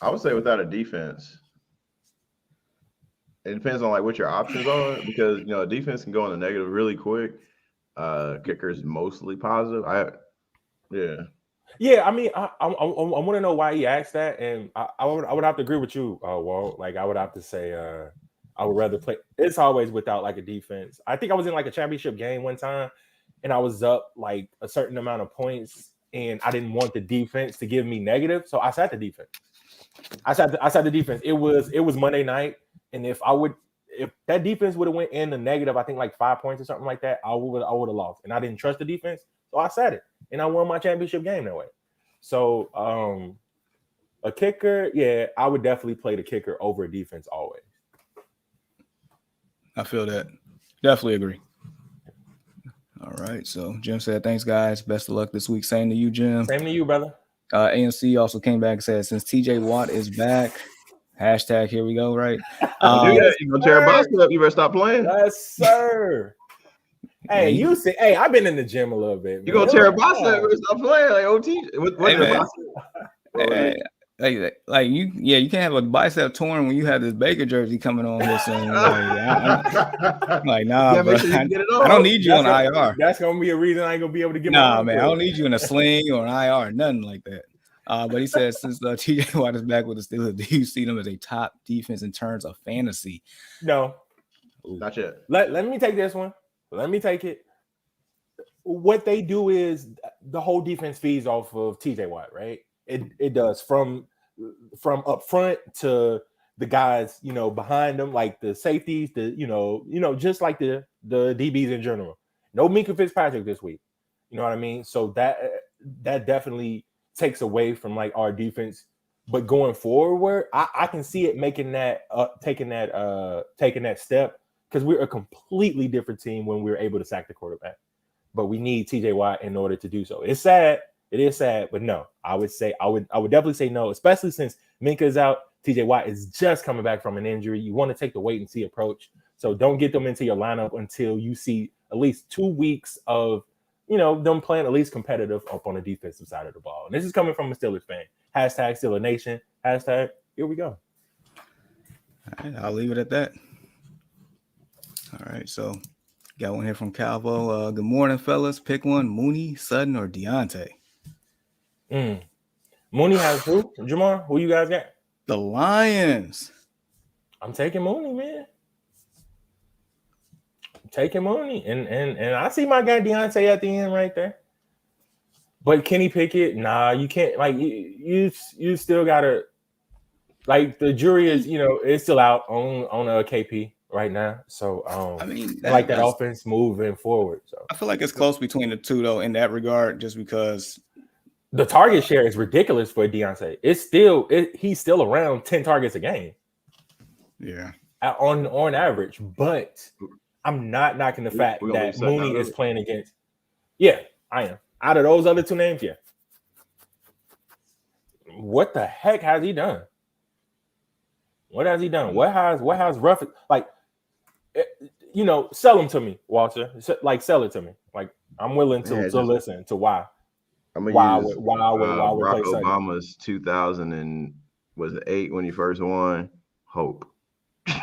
I would say without a defense. It depends on like what your options are, because a defense can go on the negative really quick. Kicker is mostly positive. Yeah, I mean, I want to know why he asked that, and I would have to agree with you, Walt. Like, I would have to say, I would rather play. It's always without like a defense. I think I was in like a championship game one time, and I was up like a certain amount of points, and I didn't want the defense to give me negative, so I sat the defense. I sat the defense. It was Monday night, and if that defense would have went in the negative, I think like 5 points or something like that, I would have lost, and I didn't trust the defense, so I sat it. And I won my championship game that way. So a kicker, yeah, I would definitely play the kicker over a defense always. I feel that. Definitely agree. All right. So Jim said, thanks, guys. Best of luck this week. Same to you, Jim. Same to you, brother. AMC also came back and said, since TJ Watt is back, hashtag here we go, right? You gonna tear a box up, you better stop playing. Yes, sir. Hey, you say, hey, I've been in the gym a little bit. Man. You gonna tear a box up, stop playing like OT? You can't have a bicep torn when you have this Baker jersey coming on here soon. Nah, bro. I don't need you on IR. That's gonna be a reason I ain't gonna be able to get. Nah, man, I don't need you in a sling or an IR, nothing like that. But he says since TJ Watt is back with the Steelers, do you see them as a top defense in terms of fantasy? No, not yet. Let me take this one. Let me take it. What they do is the whole defense feeds off of TJ Watt, right? It does from up front to the guys, behind them, like the safeties, just like the DBs in general. No Minkah Fitzpatrick this week. You know what I mean? So that definitely takes away from like our defense. But going forward, I can see it making that taking that step, because we're a completely different team when we're able to sack the quarterback. But we need TJ Watt in order to do so. It's sad. It is sad, but no, I would definitely say no, especially since Minkah is out. TJ Watt is just coming back from an injury. You want to take the wait and see approach. So don't get them into your lineup until you see at least 2 weeks of, them playing at least competitive up on the defensive side of the ball. And this is coming from a Steelers fan. Hashtag Steeler Nation. Hashtag here we go. All right, I'll leave it at that. All right, so got one here from Calvo. Good morning, fellas. Pick one: Mooney, Sutton, or Deontay. Mooney has who? Jamar, who you guys got? The Lions. I'm taking Mooney, man. I'm taking Mooney, and I see my guy Deontay at the end right there. But Kenny Pickett, nah, you can't. Like you still gotta. Like the jury is, it's still out on a KP right now. So I mean, that offense moving forward. So I feel like it's close between the two though in that regard, just because the target share is ridiculous for Deontay. He's still around 10 targets a game. Yeah. On average. But I'm not knocking the fact that Mooney is playing against. Yeah, I am. Out of those other two names, yeah. What the heck has he done? What has he done? What has rough, like, sell him to me, Walter. Like, sell it to me. Like, I'm willing to listen to why. I'm gonna use Barack Obama's 2008 when he first won. Hope. All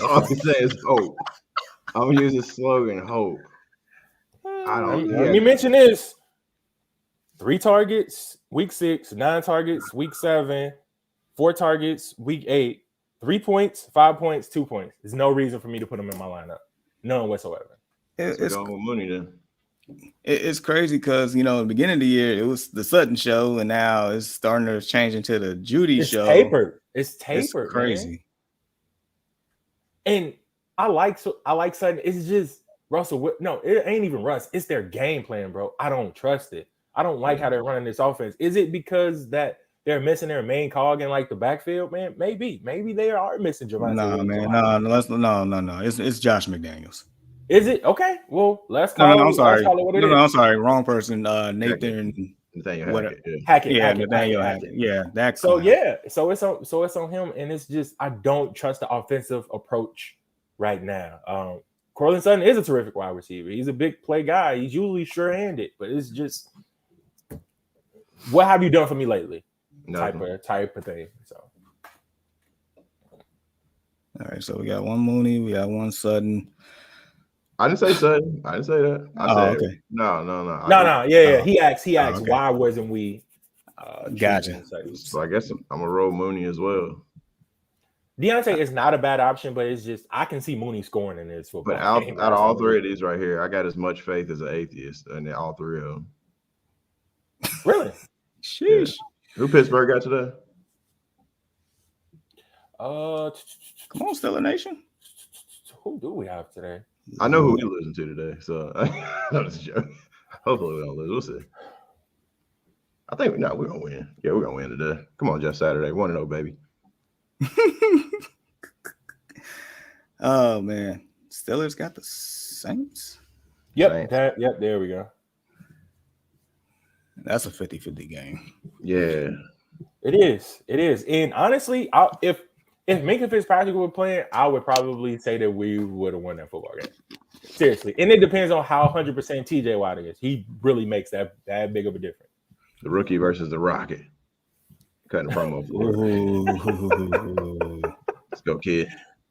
I'm saying is hope. I'm gonna use his slogan, hope. Let me mention this: 3 targets, week 6, 9 targets, week 7, 4 targets, week 8. 3 points, 5 points, 2 points. There's no reason for me to put him in my lineup. None whatsoever. It's going with Mooney then. It's crazy because, in the beginning of the year, it was the Sutton show, and now it's starting to change into the Judy show. It's tapered. It's crazy. Man. And I like Sutton. It's just Russell. No, it ain't even Russ. It's their game plan, bro. I don't trust it. I don't like how they're running this offense. Is it because that they're missing their main cog in like the backfield, man. Maybe they are missing Javonte No, Williams. man, no. It's Josh McDaniels. Is it okay? Well, let's No, call I'm sorry. it what it is. No, I'm sorry. Wrong person. Nathan. Nathaniel What? Hackett. Yeah. Hackett. Nathaniel Hackett. Yeah, that. So clown. yeah, so it's on him, and it's just I don't trust the offensive approach right now. Cortland Sutton is a terrific wide receiver. He's a big play guy. He's usually sure-handed, but it's just what have you done for me lately? Type of thing. So all right, so we got one Mooney, we got one Sutton. I didn't say Sutton. I didn't say that. I said okay. No. Yeah. He asked, okay. why wasn't we? Gotcha. So I guess I'm gonna roll Mooney as well. Deontay is not a bad option, but it's just I can see Mooney scoring in this football. But out of all three of these right here, I got as much faith as an atheist in all three of them. Really? Sheesh. Yeah. Who Pittsburgh got today? Come on, Steeler Nation. Who do we have today? I know who we losing to today, so that was a joke. Hopefully we don't lose. We'll see. I think we're gonna win. Yeah, we're gonna win today. Come on, Jeff Saturday. 1-0, baby. Oh man. Steelers got the Saints. Yep, there we go. That's a 50-50 game. Yeah. It is. And honestly, if Minka Fitzpatrick were playing, I would probably say that we would have won that football game. Seriously. And it depends on how 100% TJ Watt is. He really makes that big of a difference. The rookie versus the Rocket. Cutting a promo for it. Let's go, kid.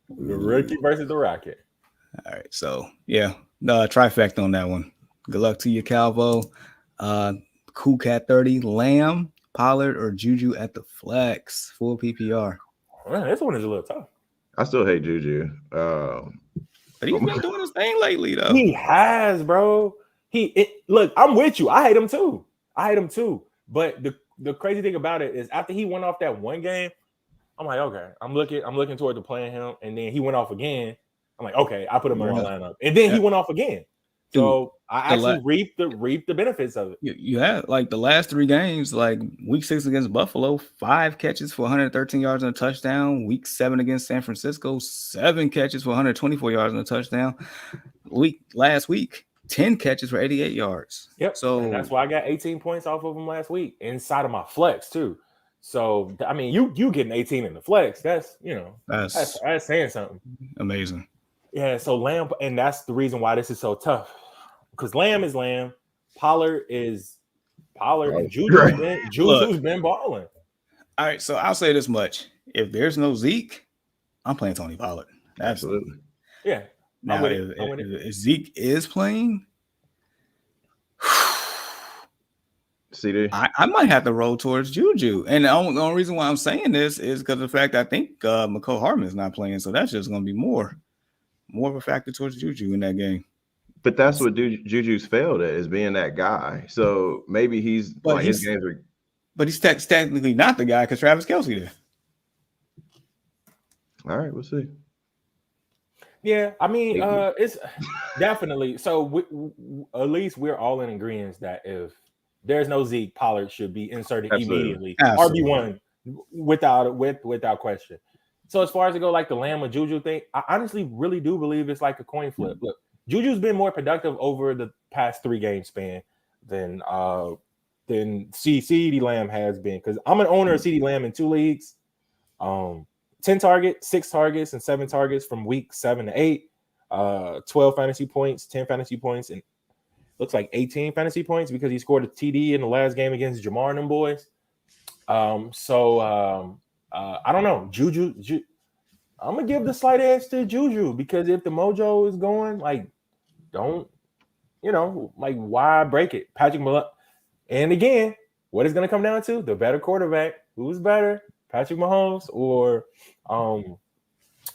The rookie versus the Rocket. All right. So, yeah. Trifecta on that one. Good luck to you, Calvo. Cool Cat 30, Lamb, Pollard, or Juju at the flex. Full PPR. Man, this one is a little tough. I still hate Juju. But he's been doing his thing lately, though. He has, bro. Look, I'm with you. I hate him too. But the crazy thing about it is after he went off that one game, I'm like, okay, I'm looking toward to playing him. And then he went off again. I'm like, okay, I put him in my lineup. And then he went off again. So I actually reaped the benefits of it. You have like the last three games, like week 6 against Buffalo, 5 catches for 113 yards and a touchdown. Week 7 against San Francisco, 7 catches for 124 yards and a touchdown. Last week, 10 catches for 88 yards. Yep. So and that's why I got 18 points off of him last week inside of my flex too. So I mean, you getting 18 in the flex, that's saying something. Amazing. Yeah. So Lamb, and that's the reason why this is so tough. Because Lamb is Lamb, Pollard is Pollard, and Juju's been balling. All right, so I'll say this much: if there's no Zeke, I'm playing Tony Pollard. Absolutely. Yeah. Now, if Zeke is playing, CD, I might have to roll towards Juju. And the only reason why I'm saying this is because of the fact I think McCole Hardman is not playing, so that's just going to be more of a factor towards Juju in that game. But that's what Juju's failed at, is being that guy. So maybe his games are. But he's technically not the guy because Travis Kelce there. All right, we'll see. Yeah, I mean, it's definitely so. At least we're all in agreement that if there's no Zeke, Pollard should be inserted immediately. RB1 without question. So as far as to go like the Lamb or Juju thing, I honestly really do believe it's like a coin flip. Look. Juju's been more productive over the past 3 game span than CeeDee Lamb has been, because I'm an owner of CeeDee Lamb in 2 leagues. 10 targets, 6 targets, and 7 targets from week 7 to 8. 12 fantasy points, 10 fantasy points, and looks like 18 fantasy points because he scored a TD in the last game against Jamar and them boys. I don't know. Juju. I'm gonna give the slight edge to Juju because if the mojo is going, like, why break it? Patrick Mahomes. And again, what is gonna come down to? The better quarterback. Who's better? Patrick Mahomes or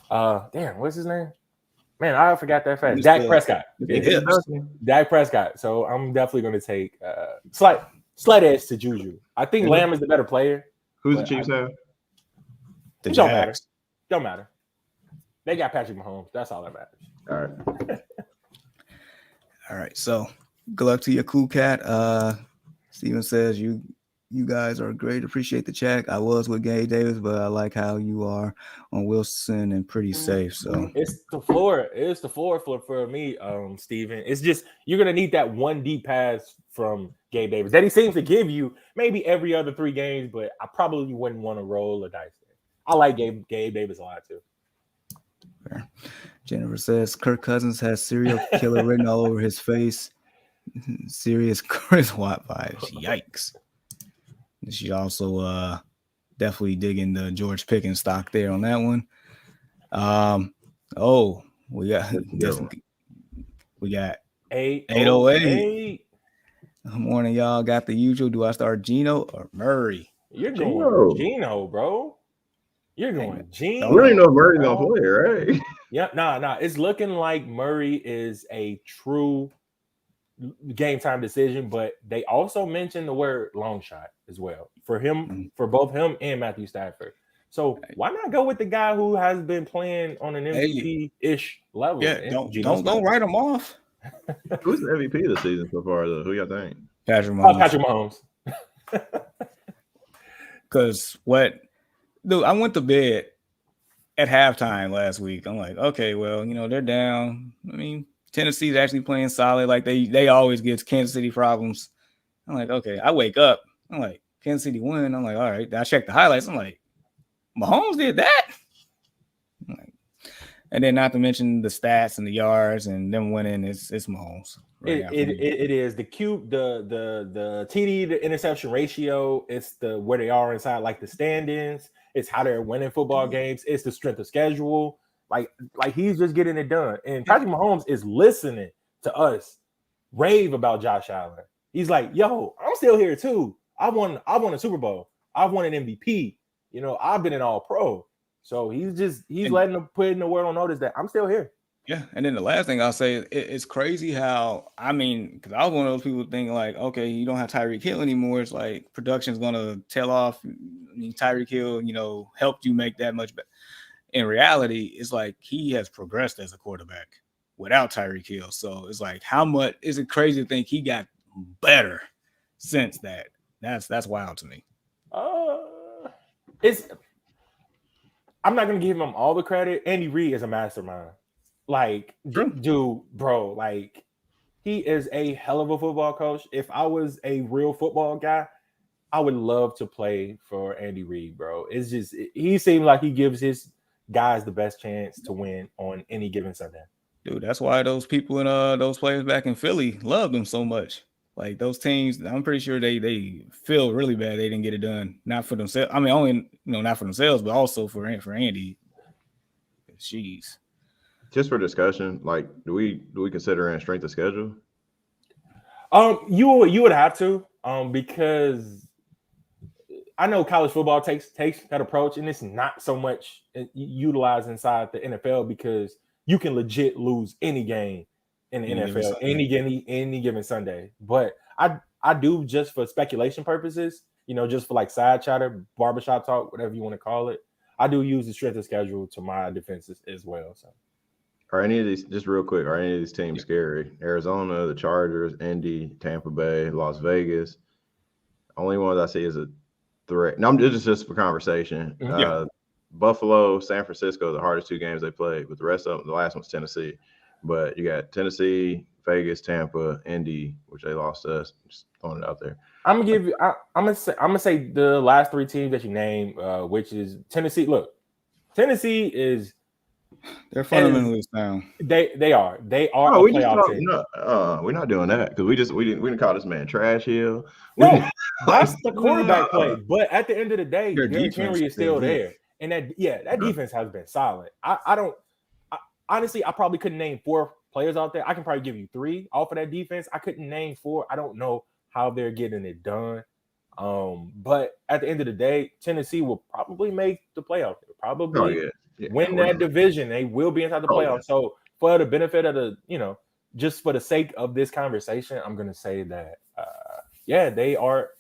what's his name? Man, I forgot that fast. Dak Prescott. Dak Prescott. So I'm definitely gonna take slight edge to Juju. I think Lamb is the better player. Who's the Chiefs have? It don't matter. Don't matter. They got Patrick Mahomes. That's all that matters. All right. All right. So good luck to your cool cat. Steven says you You guys are great. Appreciate the chat. I was with Gabe Davis, but I like how you are on Wilson and pretty safe. So It's the floor. It's the floor for me, Steven. It's just you're gonna need that one deep pass from Gabe Davis that he seems to give you maybe every other 3 games, but I probably wouldn't want to roll a dice there. I like Gabe Davis a lot too. fair. Jennifer says Kirk Cousins has serial killer written all over his face. Serious Chris Watt vibes. Yikes. She also definitely digging the George Pickens stock there on that one. We got 808. Morning, y'all. Got the usual. Do I start Geno or Murray? You're going Geno, bro. You're going Geno. We don't even know if Murray's gonna play, right? Yeah, nah. It's looking like Murray is a true game time decision, but they also mentioned the word long shot as well for him, for both him and Matthew Stafford. So why not go with the guy who has been playing on an MVP-ish level? Yeah, don't write him off. Who's the MVP of the season so far, though? Who y'all think? Patrick Mahomes. Because I went to bed at halftime last week. I'm like, okay, well, they're down. I mean, Tennessee's actually playing solid. Like they always give Kansas City problems. I'm like, okay. I wake up. I'm like, Kansas City win. I'm like, all right. I check the highlights. I'm like, Mahomes did that. And then not to mention the stats and the yards and them winning. It's Mahomes. Right it is the TD to interception ratio. It's the where they are inside like the standings. It's how they're winning football games. It's the strength of schedule. Like he's just getting it done. And Patrick Mahomes is listening to us rave about Josh Allen. He's like, yo, I'm still here too. I won a Super Bowl. I've won an MVP. I've been an all-pro. So he's letting them put in the word on notice that I'm still here. Yeah. And then the last thing I'll say, it's crazy how, because I was one of those people thinking like, okay, you don't have Tyreek Hill anymore. It's like production's going to tail off. Tyreek Hill, helped you make that much better. In reality, it's like he has progressed as a quarterback without Tyreek Hill. So it's like, how much is it crazy to think he got better since that? That's wild to me. I'm not gonna give him all the credit. Andy Reid is a mastermind. Like, dude, bro, like he is a hell of a football coach. If I was a real football guy, I would love to play for Andy Reid, bro. It's just he seems like he gives his guys the best chance to win on any given Sunday. Dude, that's why those people and those players back in Philly loved him so much. Like those teams, I'm pretty sure they feel really bad they didn't get it done. Not for themselves. I mean, only not for themselves, but also for Andy. Jeez. Just for discussion, like, do we consider in strength of schedule? You would have to, because I know college football takes that approach, and it's not so much utilized inside the NFL because you can legit lose any game in the NFL any given Sunday. But I do, just for speculation purposes, just for like side chatter, barbershop talk, whatever you want to call it, I do use the strength of schedule to my defenses as well. So, are any of these, just real quick, are any of these teams scary? Arizona, the Chargers, Indy, Tampa Bay, Las Vegas. Only one I see is a threat. No, I'm just for conversation. Buffalo, San Francisco, the hardest 2 games they played, but the rest of them, the last one's Tennessee. But you got Tennessee, Vegas, Tampa, Indy, which they lost to us. Just throwing it out there. I'm gonna say the last 3 teams that you named, which is Tennessee. Look, Tennessee is they're fundamentally sound. They are a playoff team. We're not doing that because we didn't call this man Trash Hill. No, that's the quarterback play. But at the end of the day, Derrick Henry is still there, and that defense has been solid. Honestly, I probably couldn't name 4 players out there. I can probably give you 3 off of that defense. I couldn't name 4. I don't know how they're getting it done. But at the end of the day, Tennessee will probably make the playoff. Probably win that division. They will be inside the playoffs. So for the benefit of just for the sake of this conversation, I'm going to say that, they are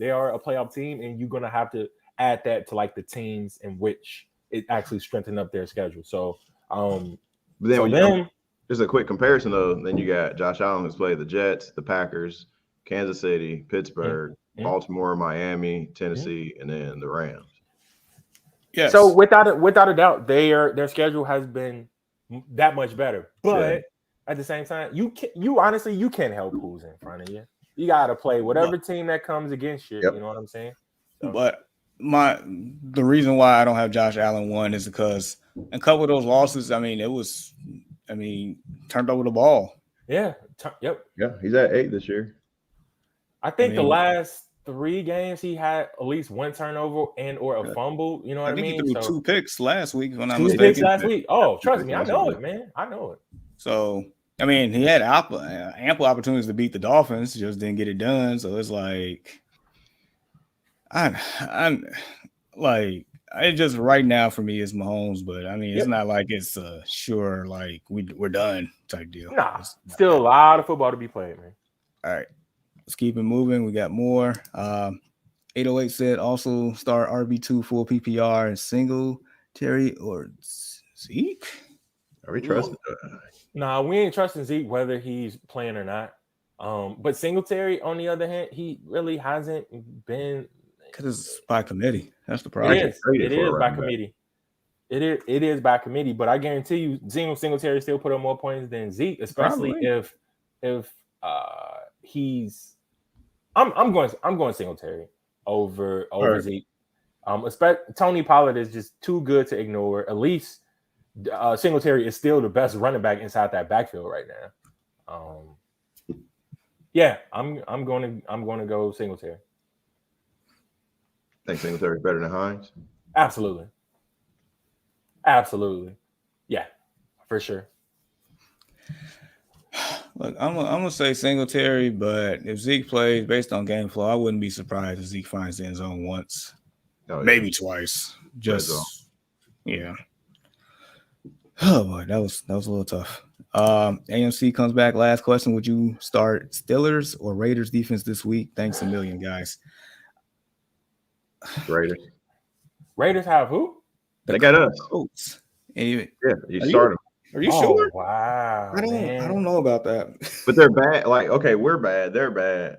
a playoff team, and you're going to have to add that to like the teams in which it actually strengthened up their schedule. So, but then just a quick comparison though, then you got Josh Allen who's played the Jets, the Packers, Kansas City, Pittsburgh, Baltimore, Miami, Tennessee, and then the Rams. Yes. So without a doubt, their schedule has been that much better. But at the same time, you honestly can't help who's in front of you. You got to play whatever team that comes against you. Yep. You know what I'm saying? So. But the reason why I don't have Josh Allen 1 is because a couple of those losses, I mean, turned over the ball. Yeah. Yep. Yeah, he's at 8 this year. I think the last 3 games he had at least one turnover and or a fumble. You know what I mean? He threw 2 picks last week, if I'm not 2 mistaken. picks last week. Oh, trust me, I know it, man. I know it. So, I mean, he had ample opportunities to beat the Dolphins, just didn't get it done. So it's like, I'm like, it just right now for me is Mahomes, but I mean, it's not like it's sure like we're done type deal. Nah, still a lot of football to be played, man. All right, let's keep it moving. We got more. 808 said also start RB2 full PPR and single Terry or Zeke. Are we trusting? Nah, we ain't trusting Zeke whether he's playing or not. But Singletary, on the other hand, he really hasn't been. Because it's by committee. That's the problem. It is by committee. It is by committee. But I guarantee you, Singletary still put up more points than Zeke, especially if he's. I'm going Singletary over Zeke. Tony Pollard is just too good to ignore. At least Singletary is still the best running back inside that backfield right now. I'm going to go Singletary. Think Singletary is better than Hines? Absolutely. Yeah, for sure. Look, I'm gonna say Singletary, but if Zeke plays based on game flow, I wouldn't be surprised if Zeke finds the end zone once, maybe twice. Yeah. Oh boy, that was a little tough. AMC comes back. Last question: would you start Steelers or Raiders defense this week? Thanks a million, guys. Raiders have who? They got us. Colts. You start them. Are you sure? Wow. I don't know about that. But they're bad. Like, okay, we're bad. They're bad.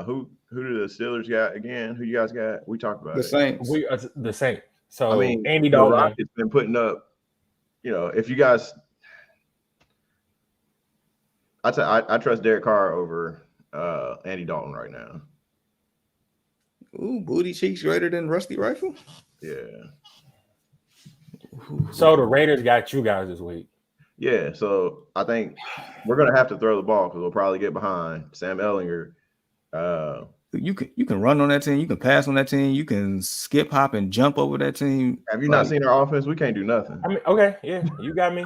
Who do the Steelers got again? Who you guys got? We talked about the Saints. We are the Saints. So I mean, Andy Dalton. Rockets been putting up. You know, if you guys, I trust Derek Carr over Andy Dalton right now. Ooh, booty cheeks greater than Rusty Rifle. Yeah. So the Raiders got you guys this week. Yeah, so I think we're gonna have to throw the ball because we'll probably get behind. Sam Ellinger. You can run on that team. You can pass on that team. You can skip, hop, and jump over that team. Have you not seen our offense? We can't do nothing. I mean, okay, yeah, you got me.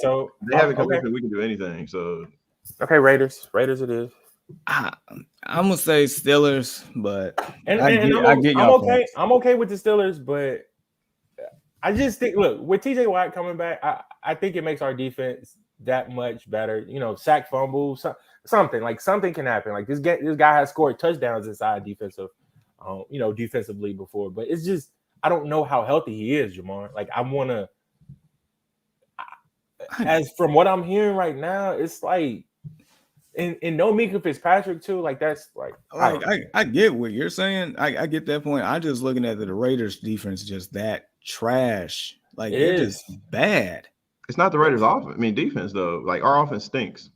So they haven't convinced me we can do anything. So okay, Raiders it is. I'm gonna say Steelers, but I'm okay with the Steelers, but I just think, look, with TJ Watt coming back, I think it makes our defense that much better. You know, sack, fumble, something can happen. Like this guy has scored touchdowns inside defensively before, but it's just I don't know how healthy he is, Jamar. Like as from what I'm hearing right now, it's like. And no Mika Fitzpatrick too, like that's like I get what you're saying. I get that point. I'm just looking at the Raiders defense just that trash. Like it's just bad. It's not the Raiders offense. I mean defense though. Like our offense stinks.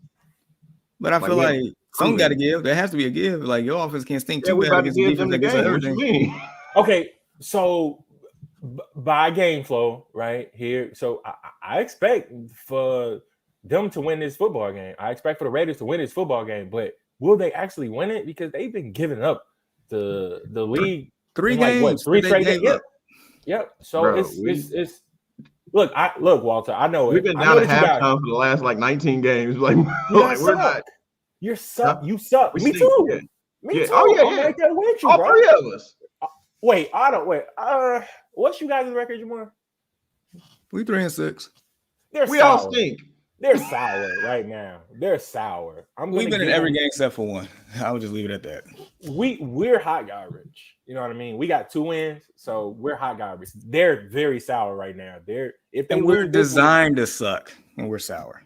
But I feel like something got to give. There has to be a give. Like your offense can't stink too bad against the defense that gets everything. What you mean? Okay, so by game flow right here, so I expect for them to win this football game. I expect for the Raiders to win this football game, but will they actually win it? Because they've been giving up the league 3 games. 3 straight games. Yep. So bro, it's look, Walter. I know we've been down at halftime for the last 19 games. Like we're not. You suck. You suck. Me too. Yeah. Me too. Oh yeah. I'm right there with you, all bro. 3 of us. Wait. What's you guys' record, Jamar? We 3-6. We all stink. They're sour right now. They're sour. We've been in every game except for one. I would just leave it at that. We're hot garbage. You know what I mean? We got 2 wins, so we're hot garbage. They're very sour right now. We're designed to suck, and we're sour.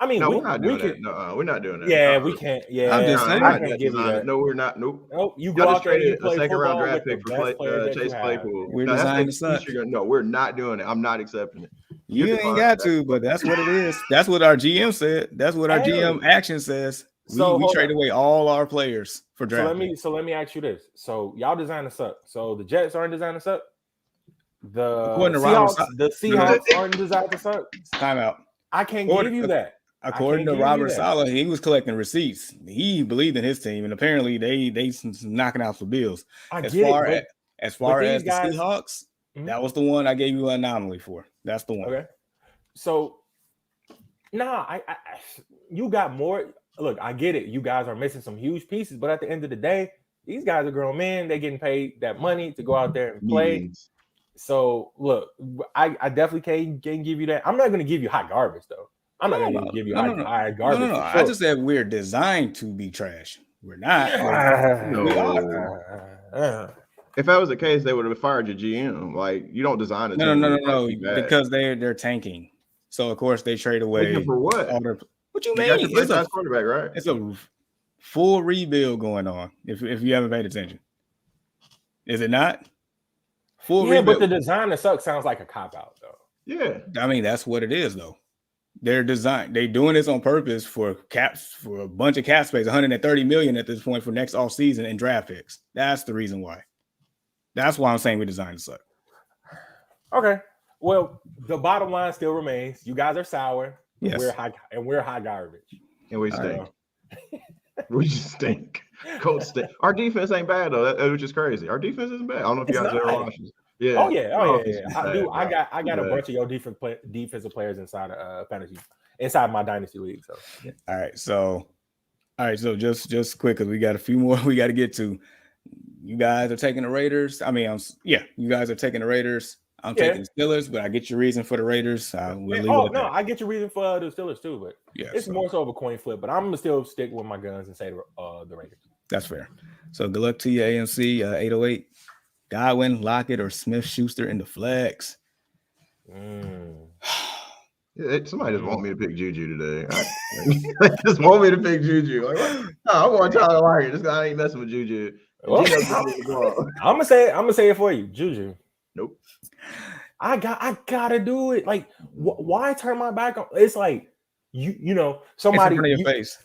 I mean, No, we we're not doing can. that. No, we're not doing that. Yeah, we can't. Yeah, I'm just No, we're saying. I not can't that give you designer. that. No, we're not. Nope. Nope. You Y'all go just out there and you traded a play second round football draft with the pick for best players that you Chase have. Claypool. We're No, that's designed the to suck. piece you're gonna. No, we're not doing it. I'm not accepting it. You You're ain't defining got that. to, but that's what it is. That's what our GM said. That's what our Hey, GM action says. so We hold trade on. away all our players for So draft. let me ask you this. So y'all designed to suck. So the Jets aren't designed to suck. The According to Robert Seahawks aren't designed to suck. Timeout. I can't give you that. According to Robert Saleh, he was collecting receipts. He believed in his team, and apparently they knocking out the Bills. As far as the guys, Seahawks, that was the one I gave you an anomaly for. That's the one. Okay. So, I you got more. Look, I get it. You guys are missing some huge pieces, but at the end of the day, these guys are grown men. They're getting paid that money to go out there and play. Means. So, look, I definitely can give you that. I'm not going to give you hot garbage, though. I'm not going to give you high garbage. No. For sure. I just said we're designed to be trash. We're not. We are. If that was the case, they would have fired your GM. Like, you don't design a team. No. Because they're tanking. So of course they trade away for what? What you You mean? got your franchise quarterback, right? It's a full rebuild going on. If you haven't paid attention, is it not? Full rebuild. But the design that sucks sounds like a cop out, though. Yeah, I mean that's what it is, though. They're doing this on purpose for a bunch of cap space, 130 million at this point for next off season and draft picks. That's the reason why. That's why I'm saying we designed to suck. Okay. Well, the bottom line still remains: you guys are sour. Yes. We're high garbage. And we stink. We just stink. Colts stink. Our defense ain't bad though, which is crazy. Our defense isn't bad. I don't know if you guys ever watched it. Yeah. Oh yeah. Bad, I do. bro. I got a bunch of your defensive players inside fantasy, inside my dynasty league. So yeah. All right. So just quick because we got a few more we got to get to. You guys are taking the Raiders. I mean, you guys are taking the Raiders. I'm taking the Steelers, but I get your reason for the Raiders. I get your reason for the Steelers too, but it's more so of a coin flip. But I'm gonna still stick with my guns and say the Raiders. That's fair. So good luck to you, AMC 808. Godwin, Lockett, or Smith-Schuster in the flex. Somebody just want me to pick Juju today. Just want me to pick Juju. Like, no, I'm going Tyler Lockett. This guy ain't messing with Juju. Well, I'm gonna say it for you, Juju. Nope. I gotta do it. Like, why turn my back on? It's like you know somebody in your face.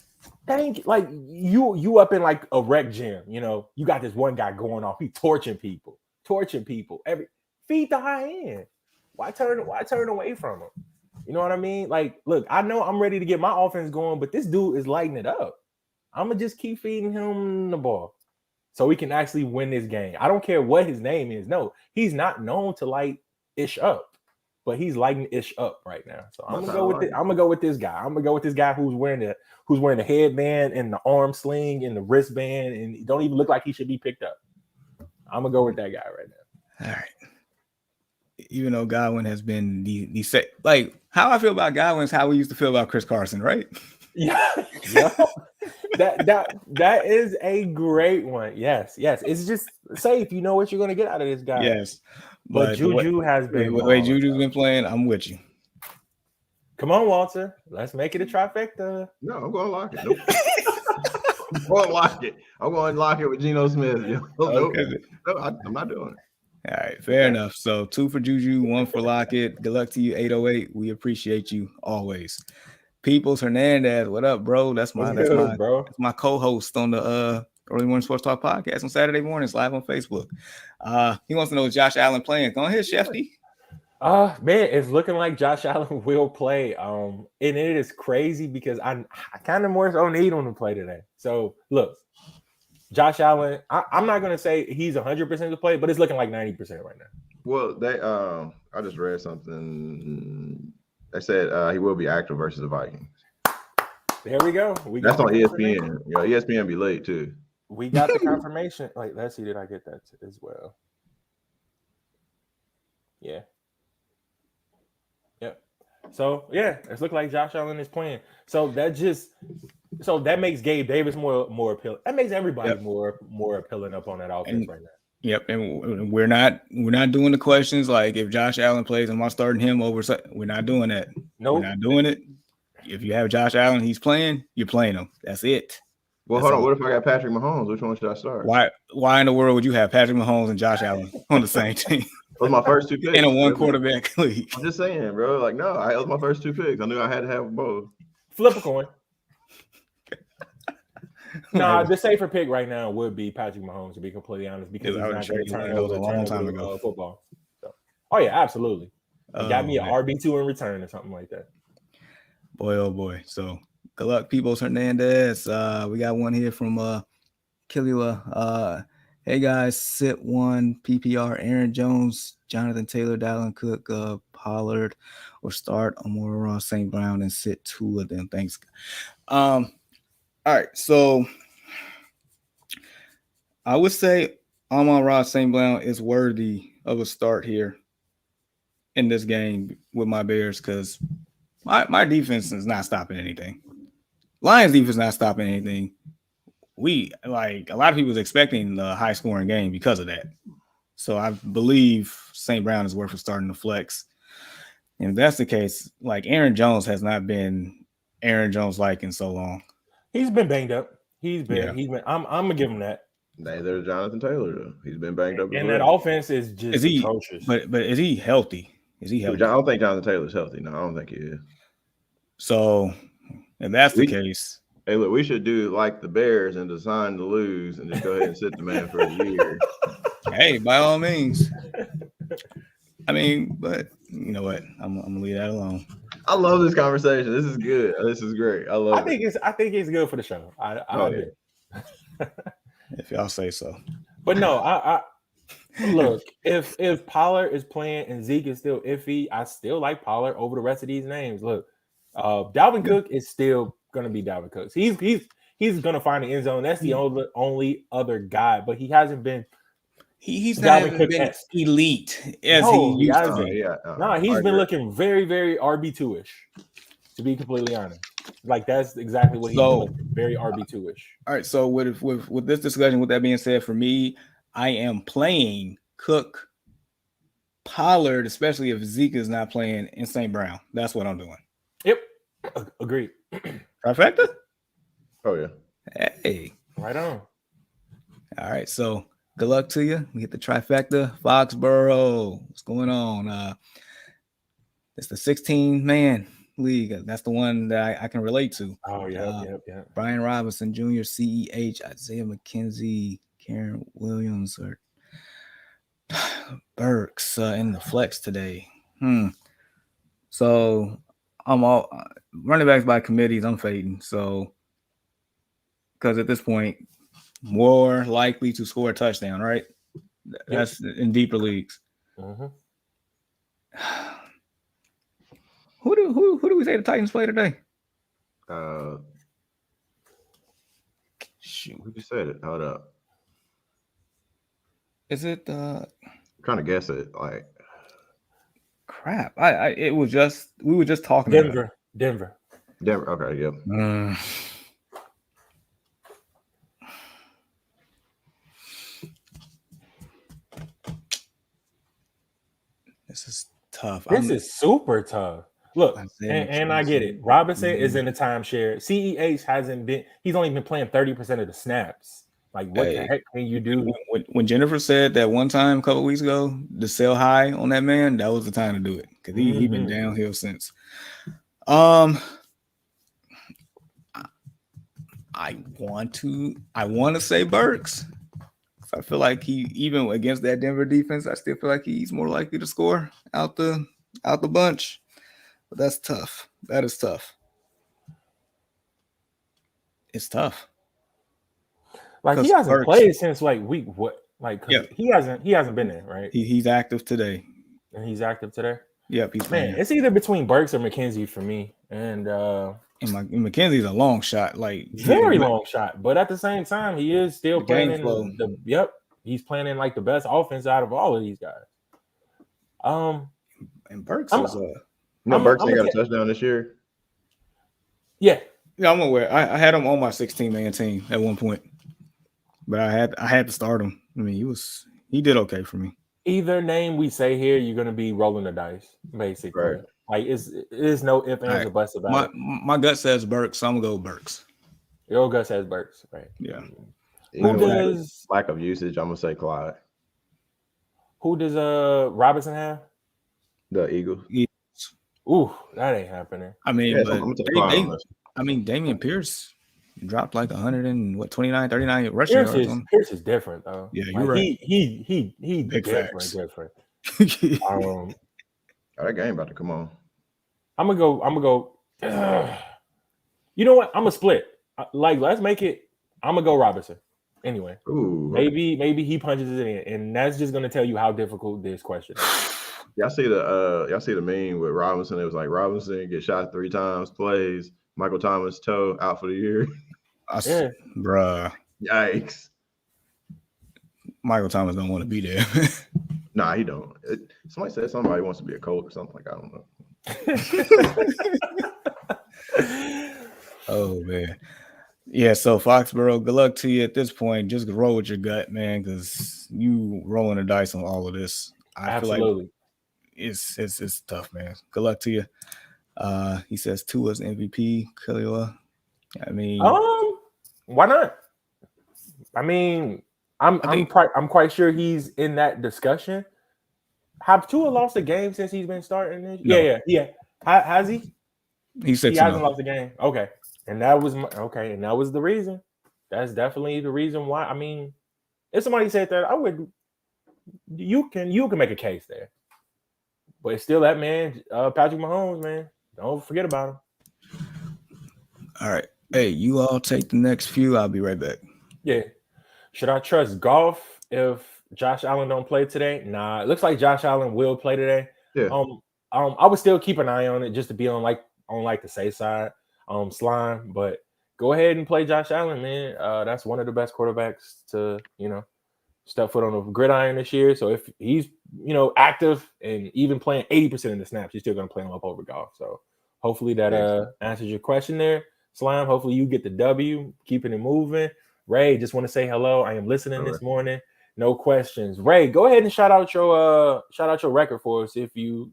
Thank you. Like you up in like a rec gym. You know you got this one guy going off. He torching people. Feed the high end. Why turn away from him? You know what I mean? Like, look, I know I'm ready to get my offense going, but this dude is lighting it up. I'm gonna just keep feeding him the ball so we can actually win this game. I don't care what his name is. No, he's not known to light ish up, but he's lighting ish up right now. So I'm gonna go with this guy. I'm gonna go with this guy who's wearing the headband and the arm sling and the wristband and don't even look like he should be picked up. I'm gonna go with that guy right now. All right. Even though Godwin has been the set, like how I feel about Godwin is how we used to feel about Chris Carson, right? Yeah. That is a great one. Yes. It's just safe. You know what you're gonna get out of this guy. Yes. But Juju has been the way Juju's been playing, I'm with you. Come on, Walter. Let's make it a trifecta. No, I'm going to lock it. Nope. I'm going to lock it. I'm going to lock it with Geno Smith. Nope. No, I'm not doing it. All right, fair enough. So 2 for Juju, 1 for Lockett. Good luck to you, 808. We appreciate you always. Peoples Hernandez, what up, bro? That's my co-host on the Early Morning Sports Talk podcast on Saturday mornings, live on Facebook. He wants to know is Josh Allen playing. Go ahead, Shefty. Man, it's looking like Josh Allen will play. And it is crazy because I kind of more so need him to play today. So look, Josh Allen, I'm not gonna say he's 100% to play, but it's looking like 90% right now. Well, I just read something. They said he will be active versus the Vikings. There we go. That's on ESPN. ESPN be late too. We got the confirmation. Like, let's see, did I get that as well? Yeah. Yep. So it's look like Josh Allen is playing. So that makes Gabe Davis more appealing. That makes everybody more appealing up on that offense right now. Yep, and we're not doing the questions like if Josh Allen plays, am I starting him over? We're not doing that. Nope. We're not doing it. if you have Josh Allen, he's playing, you're playing him. That's it. Well, That's hold on. all. What if I got Patrick Mahomes? Which one should I start? Why in the world would you have Patrick Mahomes and Josh Allen on the same team? Those my first 2 picks. In a one quarterback league. I'm just saying, bro. Like, no, that was my first 2 picks. I knew I had to have both. Flip a coin. No, the safer pick right now would be Patrick Mahomes, to be completely honest, because he's not going to turn over a long time ago. Football. So, oh yeah, absolutely. He got me an RB2 in return or something like that. Boy, oh boy. So good luck, Peebles Hernandez. We got one here from Kilua. Hey guys, sit one PPR, Aaron Jones, Jonathan Taylor, Dalvin Cook, Pollard, or start Amon-Ra St. Brown and sit 2 of them. Thanks. All right, so I would say Amon-Ra St. Brown is worthy of a start here in this game with my Bears because my defense is not stopping anything. Lions defense is not stopping anything. We like a lot of people was expecting a high scoring game because of that. So I believe St. Brown is worth starting to flex. And if that's the case, like Aaron Jones has not been Aaron Jones like in so long. He's been banged up. He's been. I'm gonna give him that. Neither Jonathan Taylor though. He's been banged up. And that offense is just atrocious. But is he healthy? Is he healthy? I don't think Jonathan Taylor's healthy. No, I don't think he is. So if that's the case. Hey, look, we should do like the Bears and design to lose and just go ahead and sit the man for a year. Hey, by all means. I mean, but you know what? I'm gonna leave that alone. I love this conversation. This is good. This is great. I think it's good for the show. I if y'all say so. But no, I look, if Pollard is playing and Zeke is still iffy, I still like Pollard over the rest of these names. Look, Dalvin Cook is still gonna be Dalvin Cook. He's gonna find the end zone. That's the only other guy, but he hasn't been. He's not even been elite as he used to be. No, he's been looking very, very RB2-ish, to be completely honest. Like that's exactly what he's been looking, very RB2-ish. All right, so with this discussion, with that being said, for me, I am playing Cook, Pollard, especially if Zeke is not playing, in St. Brown. That's what I'm doing. Yep, agreed. Trifecta? Oh yeah. Hey, right on. All right, so good luck to you. We get the trifecta. Foxborough, what's going on? It's the 16-man league. That's the one that I can relate to. Oh yeah. Brian Robinson Jr., CEH, Isaiah McKenzie, Karen Williams, or Burks in the flex today. So I'm all running backs by committees. I'm fading. So because at this point, more likely to score a touchdown, right? That's in deeper leagues. Mm-hmm. Who do we say the Titans play today? Shoot, who just said it? Hold up. Is it? I'm trying to guess it. Like, crap. It was just we were just talking Denver. about Denver. Okay, yep. This is tough. This is super tough. Look, and I get it. Robinson is in the timeshare. CEH hasn't been. He's only been playing 30% of the snaps. Like, what the heck can you do? When Jennifer said that one time a couple of weeks ago to sell high on that man, that was the time to do it because he been downhill since. I want to say Burks. I feel like he, even against that Denver defense, I still feel like he's more likely to score out the bunch. But that's tough. That is tough. It's tough. Like he hasn't played since like week what? Like he hasn't been there, right? He's active today. And he's active today. Yep, he's playing. It's either between Burks or McKenzie for me. And McKenzie's a long shot, like very long shot. But at the same time, he is still playing in he's playing in like the best offense out of all of these guys. And Burks is Burks ain't got a touchdown this year. Yeah, I'm aware. I had him on my 16-man team at one point, but I had to start him. I mean, he did okay for me. Either name we say here, you're gonna be rolling the dice, basically. Right. Like it's no ifs, ands, or buts about it. My gut says Burks, so I'm gonna go Burks. Your gut says Burks, right? Yeah. Who does lack of usage? I'm gonna say Clyde. Who does Robinson have? The Eagles. Ooh, that ain't happening. I mean, Yeah, but I'm gonna take Clyde on this. I mean, Damian Pierce dropped like 29, 39 rushing yards. Pierce is different though. Yeah, you're right. He Big different. That game about to come on. I'm gonna go. You know what? I'm gonna split. Like, let's make it. I'm gonna go Robinson. Anyway, ooh, maybe he punches it in, and that's just gonna tell you how difficult this question is. Y'all see the meme with Robinson? It was like Robinson gets shot 3 times, plays. Michael Thomas toe out for the year. Yeah, bruh. Yikes. Michael Thomas don't want to be there. Nah, he don't. Somebody said somebody wants to be a coach or something. Like, I don't know. Oh man. Yeah, so Foxborough, good luck to you at this point. Just roll with your gut, man, because you rolling the dice on all of this. Absolutely. Feel like it's tough, man. Good luck to you. He says Tua's MVP, Khalil. I mean, why not? I mean, I'm quite sure he's in that discussion. Have Tua lost a game since he's been starting? No. Yeah. Has he? He said he hasn't lost a game. Okay. And that was and that was the reason. That's definitely the reason why. I mean, if somebody said that, I would. You can make a case there, but it's still that man, Patrick Mahomes, man. Don't forget about him. All right, hey, you all take the next few. I'll be right back. Yeah, should I trust Goff if Josh Allen don't play today? Nah, it looks like Josh Allen will play today. Yeah. I would still keep an eye on it just to be on the safe side. Slime, but go ahead and play Josh Allen, man. That's one of the best quarterbacks to, step foot on the gridiron this year. So if he's, active and even playing 80% of the snaps, you're still going to play him up over Goff. So hopefully that answers your question there, Slime. Hopefully you get the W, keeping it moving. Ray, just want to say hello. I am listening this morning. No questions. Ray, go ahead and shout out your record for us if you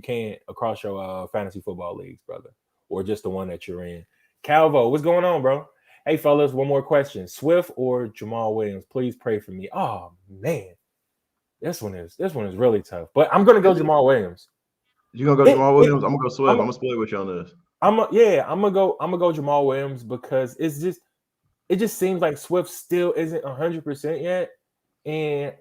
can across your fantasy football leagues, brother. Or just the one that you're in. Calvo, what's going on, bro? Hey, fellas, one more question. Swift or Jamal Williams? Please pray for me. Oh, man. This one is really tough. But I'm going to go Jamal Williams. You going to go Jamal Williams? I'm going to go Swift. I'm going to split with you on this. I'm going to go Jamal Williams because it just seems like Swift still isn't 100% yet. And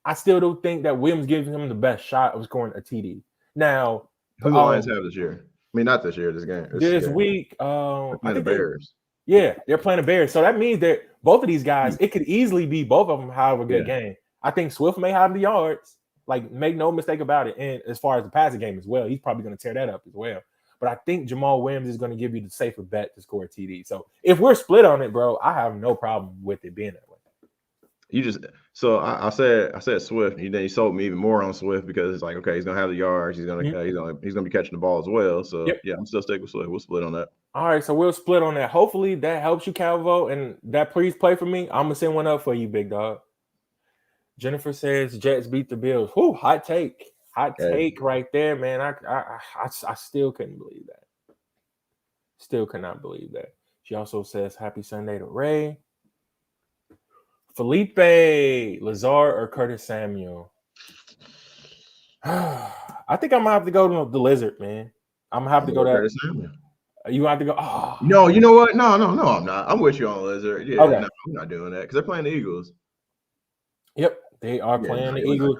I still don't think that Williams gives him the best shot of scoring a TD. Now, who the Lions have this year? I mean, not this year, this game. This week, I think the Bears. They're playing the Bears. So that means that both of these guys, it could easily be both of them have a good game. I think Swift may have the yards. Like, make no mistake about it. And as far as the passing game as well, he's probably going to tear that up as well. But I think Jamal Williams is going to give you the safer bet to score a TD. So if we're split on it, bro, I have no problem with it being that way. I said Swift. Then you sold me even more on Swift because it's like, okay, he's gonna have the yards. He's gonna be catching the ball as well. So yeah, I'm still sticking with Swift. We'll split on that. All right, so we'll split on that. Hopefully that helps you, Calvo, and that please play for me. I'm gonna send one up for you, big dog. Jennifer says Jets beat the Bills. Whoo, hot take right there, man. I still couldn't believe that. Still could not believe that. She also says happy Sunday to Ray. Felipe, Lazard, or Curtis Samuel? I think I'm gonna have to go to the Lizard, man. I'm gonna have to go Curtis Samuel. You have to go. Oh. No, you know what? No, I'm not. I'm with you on Lizard. Yeah, okay. No, I'm not doing that because they're playing the Eagles. Yep, they are playing the Eagles.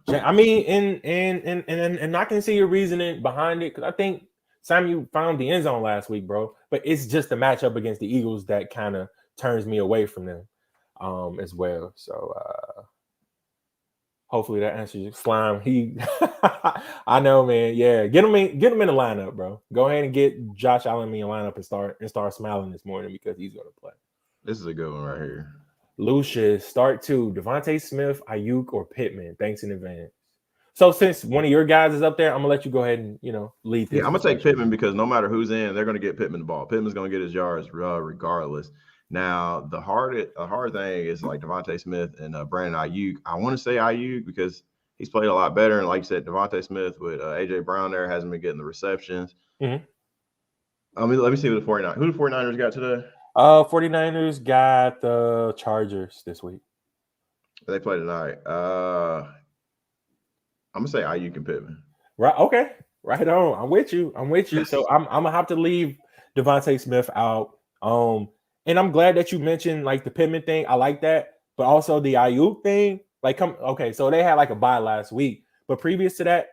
I mean, and I can see your reasoning behind it because I think Samuel found the end zone last week, bro. But it's just the matchup against the Eagles that kind of turns me away from them. As well. So hopefully that answers your Slime. I know, man. Yeah, get him in the lineup, bro. Go ahead and get Josh Allen in your lineup and start smiling this morning because he's gonna play. This is a good one right here. Lucius, start 2. Devontae Smith, Ayuk, or Pittman. Thanks in advance. So since one of your guys is up there, I'm gonna let you go ahead and lead this. Yeah, I'm gonna take Pittman because no matter who's in, they're gonna get Pittman the ball. Pittman's gonna get his yards regardless. Now, the hard thing is like Devontae Smith and Brandon Ayuk. I want to say Ayuk because he's played a lot better. And like you said, Devontae Smith with AJ Brown there hasn't been getting the receptions. Mhm. Let me see what the 49ers. Who the 49ers got today? 49ers got the Chargers this week. They play tonight. I'm gonna say Ayuk and Pittman. Right. Okay. Right on. I'm with you. So I'm gonna have to leave Devontae Smith out. And I'm glad that you mentioned like the Pittman thing. I like that, but also the Ayuk thing. Like, so they had like a bye last week, but previous to that,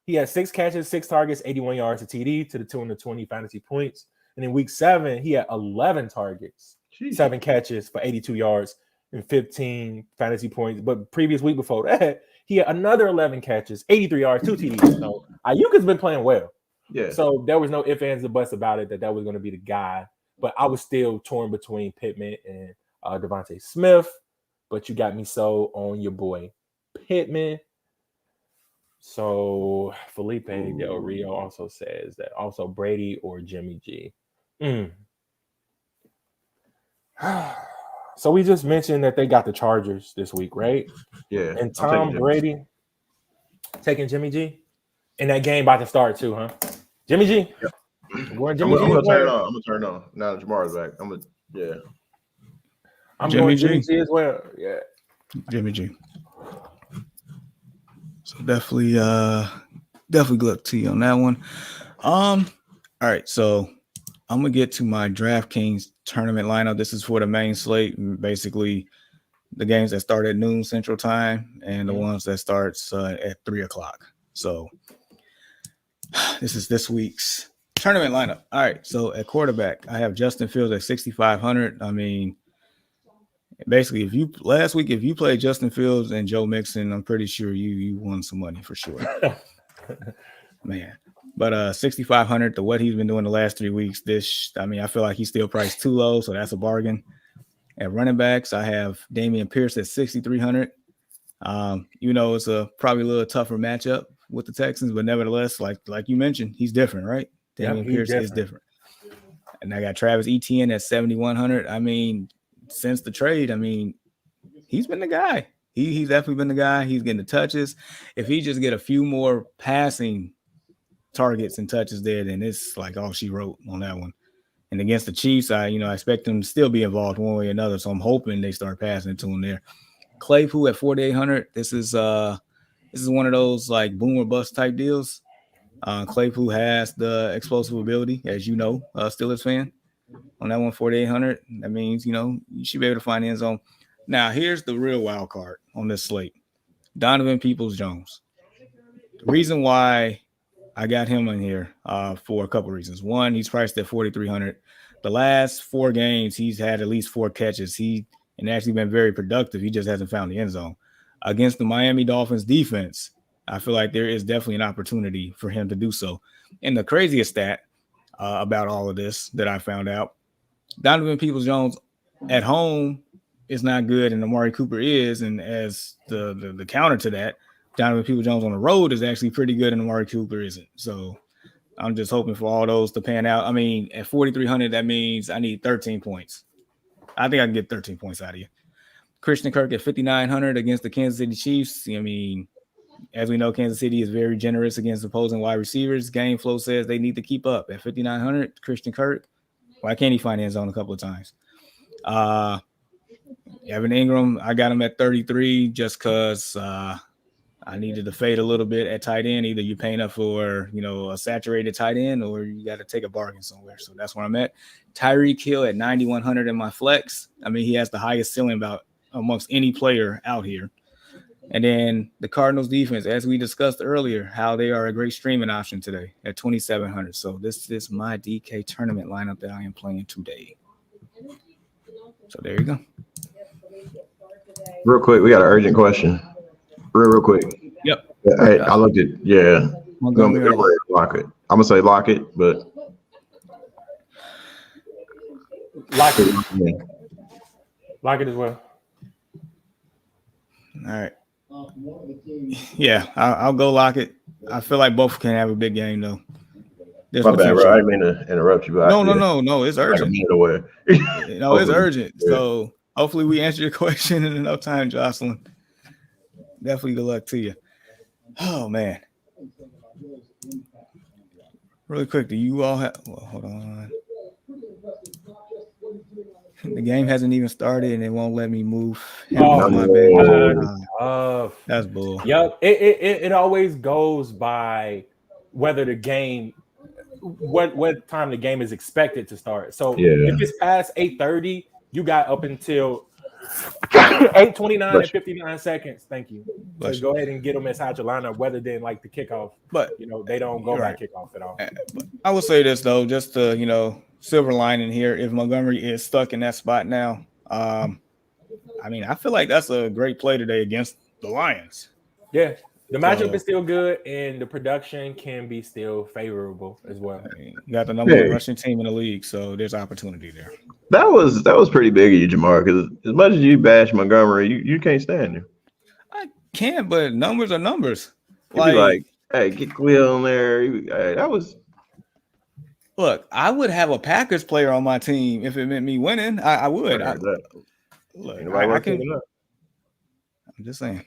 he had 6 catches, 6 targets, 81 yards to TD to the tune of 20 fantasy points. And in week 7, he had 11 targets, 7 catches for 82 yards and 15 fantasy points. But previous week before that, he had another 11 catches, 83 yards, 2 TDs. So Ayuk has been playing well. Yeah. So there was no ifs, ands, or buts about it that was going to be the guy. But I was still torn between Pittman and Devontae Smith. But you got me so on your boy Pittman. So Felipe Del Rio also says that also Brady or Jimmy G. So we just mentioned that they got the Chargers this week, right? Yeah. And Tom Brady taking Jimmy G. And that game about to start too, huh? Jimmy G. Yep. I'm gonna turn it on. I'm gonna turn it on. Now that Jamar's back. I'm going Jimmy G as well. Yeah. Jimmy G. So definitely good luck to you on that one. All right, so I'm gonna get to my DraftKings tournament lineup. This is for the main slate, basically the games that start at noon Central Time and the ones that starts at 3:00. So this is this week's tournament lineup. All right, so at quarterback, I have Justin Fields at 6,500. I mean, basically, if you played Justin Fields and Joe Mixon, I'm pretty sure you won some money for sure, man. But 6,500 to what he's been doing the last 3 weeks. I feel like he's still priced too low, so that's a bargain. At running backs, I have Damian Pierce at 6,300. It's probably a little tougher matchup with the Texans, but nevertheless, like you mentioned, he's different, right? Damian Pierce is different. And I got Travis Etienne at 7,100. I mean, since the trade, he's been the guy. He's definitely been the guy. He's getting the touches. If he just get a few more passing targets and touches there, then it's like all she wrote on that one. And against the Chiefs, I expect them to still be involved one way or another. So I'm hoping they start passing to him there. Claypool at 4,800. This is one of those like boom or bust type deals. Claypool has the explosive ability, as you know, Steelers fan. On that one, 4,800. That means, you should be able to find the end zone. Now, here's the real wild card on this slate. Donovan Peoples-Jones. The reason why I got him in here for a couple reasons. One, he's priced at 4,300. The last 4 games, he's had at least 4 catches. And actually been very productive. He just hasn't found the end zone. Against the Miami Dolphins defense, I feel like there is definitely an opportunity for him to do so. And the craziest stat about all of this that I found out, Donovan Peoples-Jones at home is not good, and Amari Cooper is. And as the counter to that, Donovan Peoples-Jones on the road is actually pretty good, and Amari Cooper isn't. So I'm just hoping for all those to pan out. At 4,300, that means I need 13 points. I think I can get 13 points out of you. Christian Kirk at 5,900 against the Kansas City Chiefs. As we know, Kansas City is very generous against opposing wide receivers. Game flow says they need to keep up. At 5,900, Christian Kirk, why can't he find end zone a couple of times? Evan Ingram, I got him at 33 just because I needed to fade a little bit at tight end. Either you're paying up for, a saturated tight end, or you got to take a bargain somewhere. So that's where I'm at. Tyreek Hill at 9,100 in my flex. He has the highest ceiling about amongst any player out here. And then the Cardinals defense, as we discussed earlier, how they are a great streaming option today at 2,700. So this is my DK tournament lineup that I am playing today. So there you go. Real quick, we got an urgent question. Real quick. Yep. Hey, I looked at Lockett. I'm gonna say Lockett, but Lockett as well. All right. Yeah, I'll go Lockett. I feel like both can have a big game though. My bad, bro. I didn't mean to interrupt you. But No. It's urgent. It's urgent. Yeah. So hopefully we answer your question in enough time, Jocelyn. Definitely good luck to you. Oh man. Really quick, do you all have? Well, hold on. The game hasn't even started, and it won't let me move him Oh from my my bench. God. That's bull. Yep. It always goes by whether the game what time the game is expected to start. So Yeah. if it's past 8:30, you got up until 8:29 and 59 seconds. Thank you. To go ahead and get them inside your lineup, whether than like the kickoff. But They don't go by right. kickoff at all. But I will say this though, just to silver lining here. If Montgomery is stuck in that spot now, I mean, I feel like that's a great play today against the Lions. Yeah. The matchup is still good, and the production can be still favorable as well. I mean, you got the number one rushing team in the league, so there's opportunity there. That was pretty big of you, Jamar, because as much as you bash Montgomery, you can't stand him. I can, but numbers are numbers. Like, hey, get Quill in there. Hey, that was. Look, I would have a Packers player on my team if it meant me winning. I would. Look, I can. I'm just saying.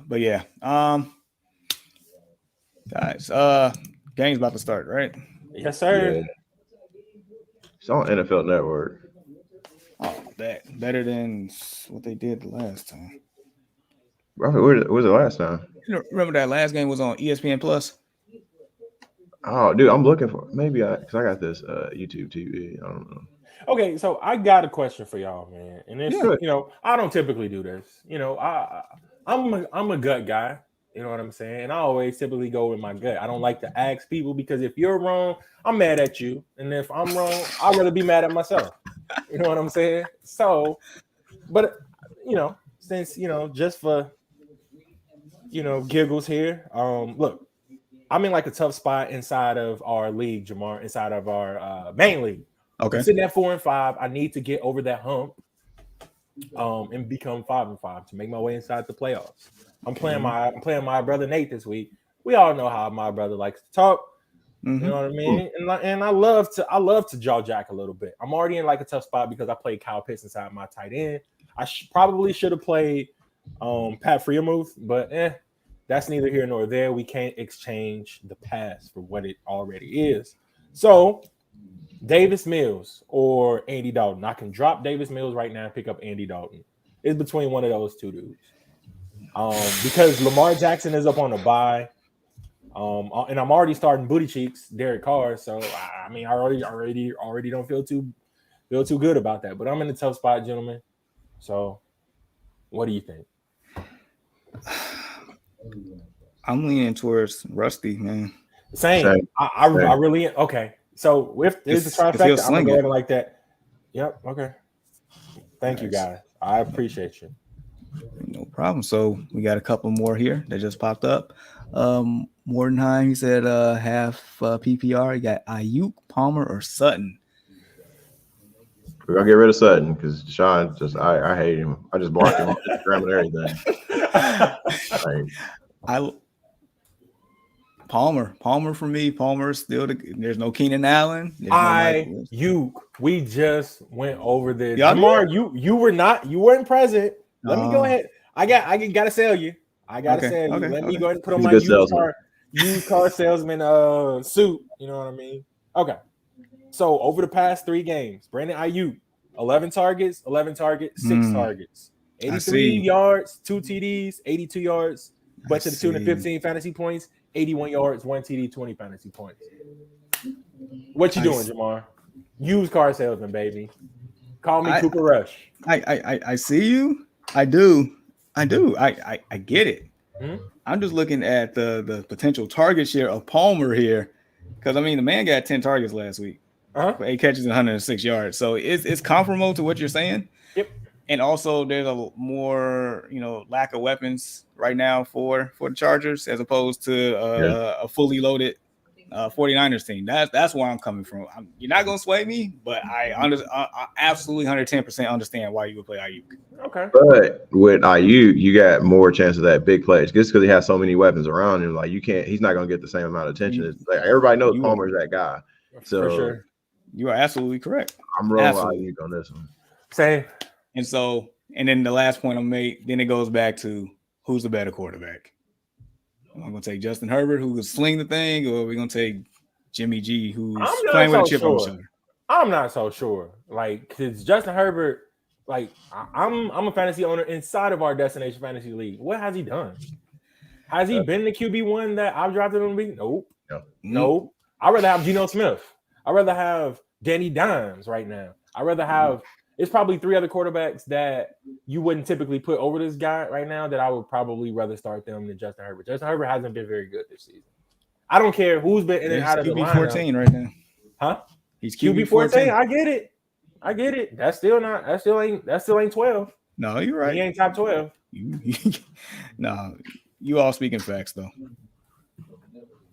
But yeah, guys, game's about to start, right? Yes, sir. Yeah. It's on NFL Network. Oh, that better than what they did the last time. Where was it last time? You remember that last game was on ESPN Plus? Oh, dude, I'm looking for because I got this YouTube TV. I don't know. Okay, so I got a question for y'all, man. And it's I don't typically do this. I'm a gut guy. You know what I'm saying? And I always typically go with my gut. I don't like to ask people because if you're wrong, I'm mad at you. And if I'm wrong, I'd rather be mad at myself. You know what I'm saying? So, but since just for giggles here. Look, I'm in like a tough spot inside of our league, Jamar, inside of our main league. Okay. I'm sitting at 4-5. I need to get over that hump and become 5-5 to make my way inside the playoffs. I'm playing my brother Nate this week. We all know how my brother likes to talk. Mm-hmm. You know what I mean? And I love to jaw jack a little bit. I'm already in like a tough spot because I played Kyle Pitts inside my tight end. I probably should have played Pat Freiermuth, but that's neither here nor there. We can't exchange the past for what it already is. So Davis Mills or Andy Dalton. I can drop Davis Mills right now and pick up Andy Dalton. It's between one of those two dudes. Because Lamar Jackson is up on a bye. And I'm already starting booty cheeks, Derek Carr. So I mean, I already don't feel too good about that. But I'm in a tough spot, gentlemen. So what do you think? I'm leaning towards Rusty, man. Same. I really okay. So if there's a trifecta, I'm gonna go ahead and like that. Yep. Okay. Thank you, guys. I appreciate you. No problem. So we got a couple more here that just popped up. Mordenheim, he said half PPR. You got Ayuk, Palmer, or Sutton. We're gonna get rid of Sutton because Sean I hate him. I just blocked him on Instagram and everything. Palmer for me. Palmer still there's no Keenan Allen. We just went over this. Jamar, you weren't present. Let me go ahead. I gotta sell you. Sell you. Let me go ahead and put on my used car salesman suit. You know what I mean? Okay. So over the past 3 games, Brandon Ayuk, 11 targets, 6 targets, 83 yards, 2 TDs, 82 yards, but to the tune of 15 fantasy points, 81 yards, 1 TD, 20 fantasy points. What you doing, Jamar? Used car salesman, baby. Call me Cooper Rush. I see you. I do. I get it. Hmm? I'm just looking at the potential target share of Palmer here, because I mean the man got 10 targets last week. For 8 catches and 106 yards. So it's comparable to what you're saying. Yep. And also there's a more, lack of weapons right now for the Chargers as opposed to a fully loaded 49ers team. That's where I'm coming from. You're not going to sway me, but I absolutely 110% understand why you would play Ayuk. Okay. But with Ayuk, you got more chance of that big play. Just because he has so many weapons around him, like he's not going to get the same amount of attention. Like everybody knows Palmer's that guy. So for sure. You are absolutely correct. I'm rolling Ayuk on this one. Same. And then the last point I made, then it goes back to who's the better quarterback? Am I going to take Justin Herbert, who can sling the thing, or are we going to take Jimmy G, who's I'm not playing with so a chip on his sure. shoulder? I'm not so sure. Like, because Justin Herbert, like, I'm a fantasy owner inside of our Destination Fantasy League. What has he done? Has he been the QB1 that I've drafted him to be? Nope. Nope. I'd rather have Geno Smith. I'd rather have Danny Dimes right now. I'd rather have it's probably 3 other quarterbacks that you wouldn't typically put over this guy right now that I would probably rather start them than Justin Herbert. Justin Herbert hasn't been very good this season. I don't care who's been in and out of the lineup. 14 right now. Huh? He's QB 14. I get it. That still ain't 12. No, you're right. He ain't top 12. No, you all speaking facts though.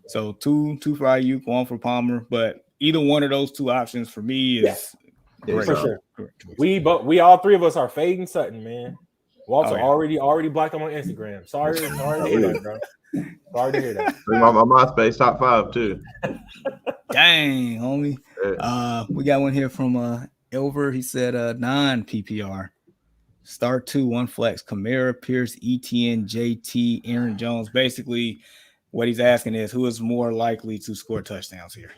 So two for Ayuk, 1 for Palmer, but either one of those 2 options for me is great. For sure. We all 3 of us are fading Sutton, man. Walter already blocked him on Instagram. Sorry to hear that, bro. Sorry to hear that. My MySpace top 5 too. Dang, homie. We got one here from Elver. He said 9 PPR. Start 2, 1 flex. Kamara, Pierce, ETN, JT, Aaron Jones. Basically, what he's asking is who is more likely to score touchdowns here.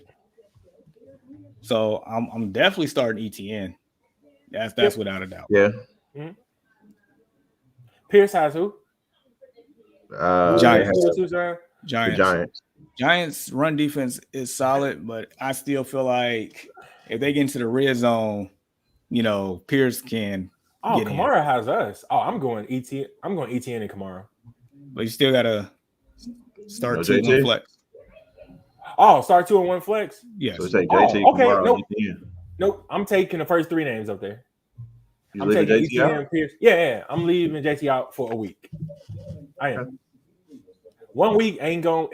So I'm definitely starting ETN. That's without a doubt. Yeah. Mm-hmm. Pierce has who? Giants run defense is solid, but I still feel like if they get into the red zone, Pierce can. Kamara has us. I'm going ETN. I'm going ETN and Kamara. But you still gotta start 2 1 flex. Oh, start 2 and 1 flex. Yes. So take JT. Okay. Kamara, nope. I'm taking the first 3 names up there. I'm taking JT ETN and Pierce. Yeah. I'm leaving JT out for a week. I am. 1 week ain't going.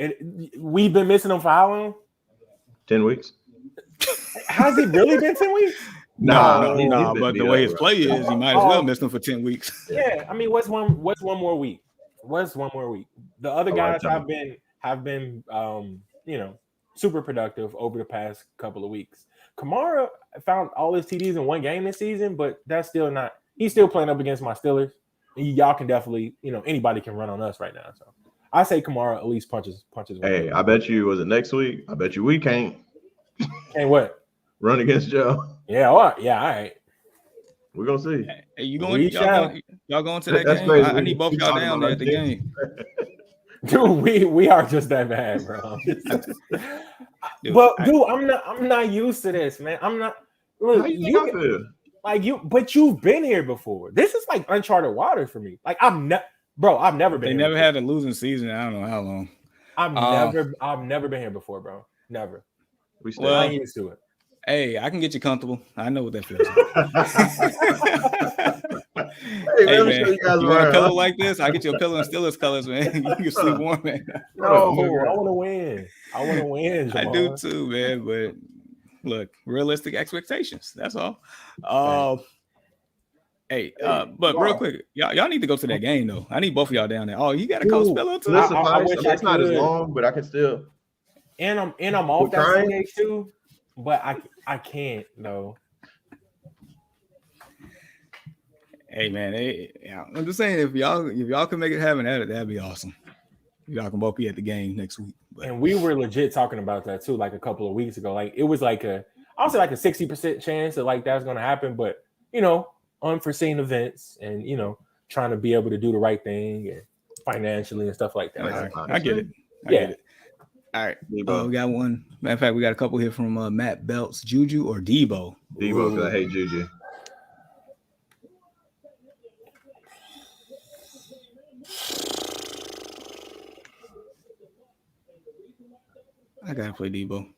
We've been missing him for how long? 10 weeks. Has it really been 10 weeks? No. But the way his play is, he might as well miss him for 10 weeks. Yeah, I mean, what's one more week? The other guys have been super productive over the past couple of weeks. Kamara found all his TDs in 1 game this season, but that's still not. He's still playing up against my Steelers. Y'all can definitely, anybody can run on us right now. So I say Kamara at least punches. Hey, I bet you was it next week? I bet you we can't. Can't what? Run against Joe. Yeah, all right. We're gonna see. Hey, y'all going to that game? Crazy. I need both y'all down there at the game. Dude, we are just that bad, bro. I'm not used to this, man. I'm not. Look, how you but you've been here before. This is like uncharted waters for me. Like I've never been. They here never before. had a losing season. I don't know how long. I've never been here before, bro. Never. I ain't used to it. Hey, I can get you comfortable. I know what that feels like. Hey, man, you want a pillow like this? I get you a pillow in Steelers colors, man. You can sleep warm, man. No, I want to win. Jamal. I do too, man. But look, realistic expectations. That's all. But real quick, y'all need to go to that game though. I need both of y'all down there. Oh, you got a coach pillow too? It's not as long, but I can still. And I'm off that Sunday too, but I can't though. Hey man, I'm just saying if y'all can make it happen, that'd be awesome. Y'all can both be at the game next week. But. And we were legit talking about that too, like a couple of weeks ago. Like it was like I'll say like a 60% chance that like that's gonna happen, but unforeseen events and trying to be able to do the right thing and financially and stuff like that. I get it. I get it. All right. We got one. Matter of fact, we got a couple here from Matt Belts, Juju or Debo. Debo, because I hate Juju. I gotta play Debo.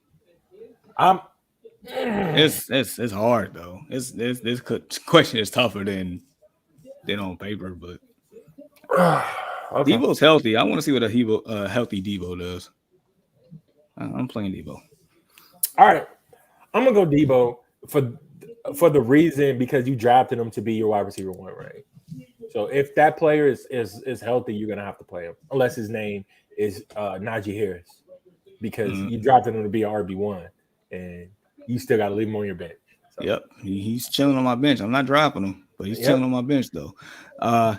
It's hard though. This question is tougher than on paper, but okay. Debo's healthy. I want to see what a healthy Debo does. I'm playing Debo. All right, I'm gonna go Debo for the reason because you drafted him to be your wide receiver 1, right? So if that player is healthy, you're gonna have to play him unless his name is Najee Harris, because you drafted him to be an RB1 and you still got to leave him on your bench. So. Yep, he's chilling on my bench. I'm not dropping him. but he's chilling on my bench though.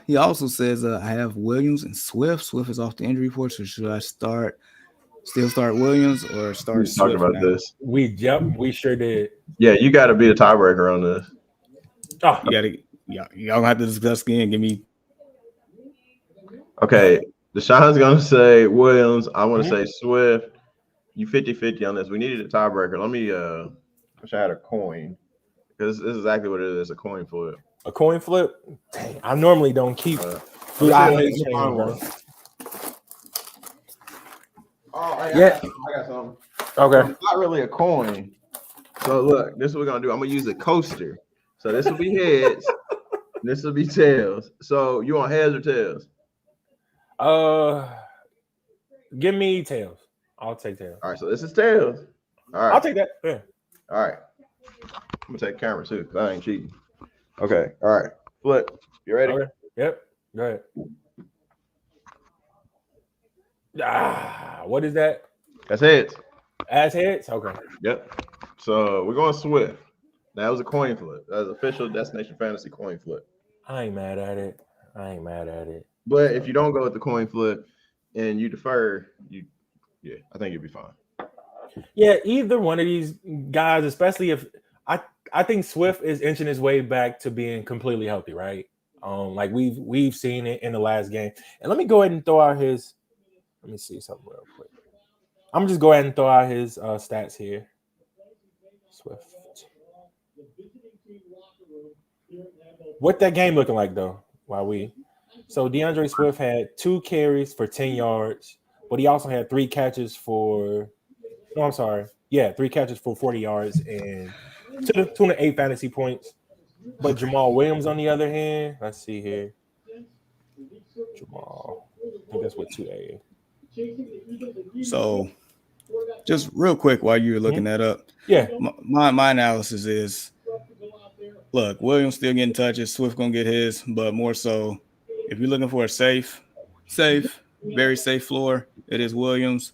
He also says I have Williams and Swift. Swift is off the injury report, so should I still start Williams or We start just talked Swift about now? this. We sure did. Yeah, you got to be the tiebreaker on this. Oh, Y'all gonna have to discuss again. Give me. Okay, Deshaun's gonna say Williams. I want to say Swift. You 50-50 on this. We needed a tiebreaker. Let me wish I had a coin. Because this is exactly what it is, a coin flip. a coin flip? Dang, I normally don't keep Oh, Yeah. I got something. Okay. It's not really a coin. So look, this is what we're gonna do. I'm gonna use a coaster. So this will be heads. This will be tails. So you want heads or tails? Give me tails. I'll take tails. All right, so this is tails. All right. I'll take that. Yeah. All right. I'm gonna take camera too, because I ain't cheating. Okay. All right. Flip. You ready? Okay. Yep. Go ahead. What is that? That's heads. Ass heads? Okay. Yep. So we're going Swift. That was a coin flip. That was official Destination Fantasy coin flip. I ain't mad at it. But if you don't go with the coin flip and you defer, I think you'll be fine. Yeah, either one of these guys, especially if I think Swift is inching his way back to being completely healthy, right? Like we've seen it in the last game. And let me go ahead and throw out his. Let me see something real quick. I'm just go ahead and throw out his stats here. Swift. What that game looking like though? So DeAndre Swift had 2 carries for 10 yards, but he also had 3 catches for. No, I'm sorry. Yeah, 3 catches for 40 yards and 208 fantasy points. But Jamal Williams, on the other hand, let's see here. Jamal, I think that's what 2A. So, just real quick while you were looking that up. Yeah. My analysis is, look, Williams still getting touches. Swift gonna get his, but more so, if you're looking for a safe, very safe floor, it is Williams.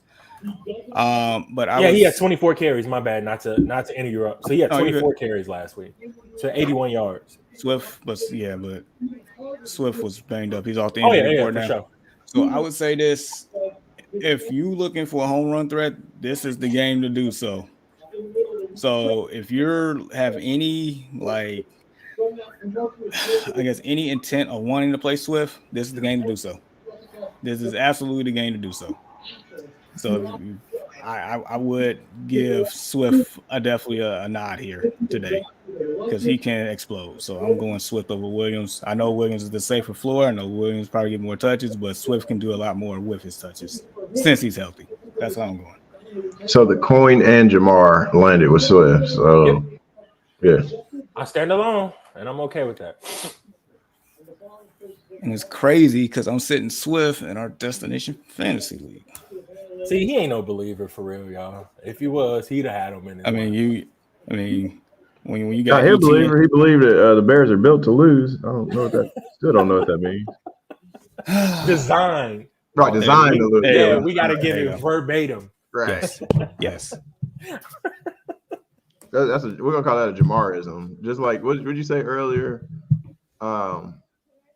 But he had 24 carries. My bad, not to interrupt. So he had 24 carries last week, so 81 yards. Swift, but Swift was banged up. He's off the injury report now. Sure. So I would say this: if you looking for a home run threat, this is the game to do so. So if you have any any intent of wanting to play Swift, this is the game to do so. This is absolutely the game to do so. So I would give Swift definitely a nod here today because he can explode. So I'm going Swift over Williams. I know Williams is the safer floor. I know Williams probably get more touches, but Swift can do a lot more with his touches since he's healthy. That's how I'm going. So the coin and Jamar landed with Swift. So yeah. I stand alone, and I'm okay with that. And it's crazy because I'm sitting Swift in our Destination Fantasy League. See, he ain't no believer for real, y'all. If he was, he'd have had him in his when you got he believed that the Bears are built to lose. I don't know what that. Still don't know what that means. Design. Right, design to lose. Yeah, we got to give it verbatim. Right. Yes. We're gonna call that a Jamarism. Just like what did you say earlier? The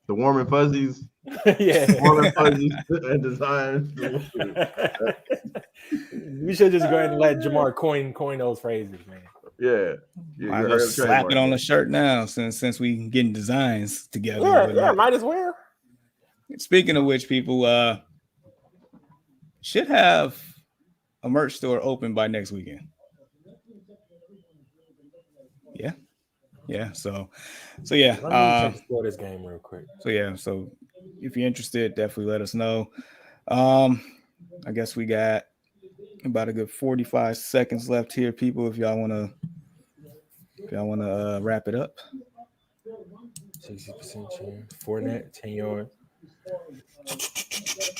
warm and fuzzies. Yeah. Warm and fuzzies and design. We should just go ahead and let Jamar coin those phrases, man. Yeah. Might as well slap it on the shirt now since we getting designs together. Yeah, might as well. Speaking of which, people should have a merch store open by next weekend. Yeah. So yeah. Let me explore this game real quick. So if you're interested, definitely let us know. I guess we got about a good 45 seconds left here, people. If y'all wanna wrap it up. 60% chance. Fournette, 10 yards.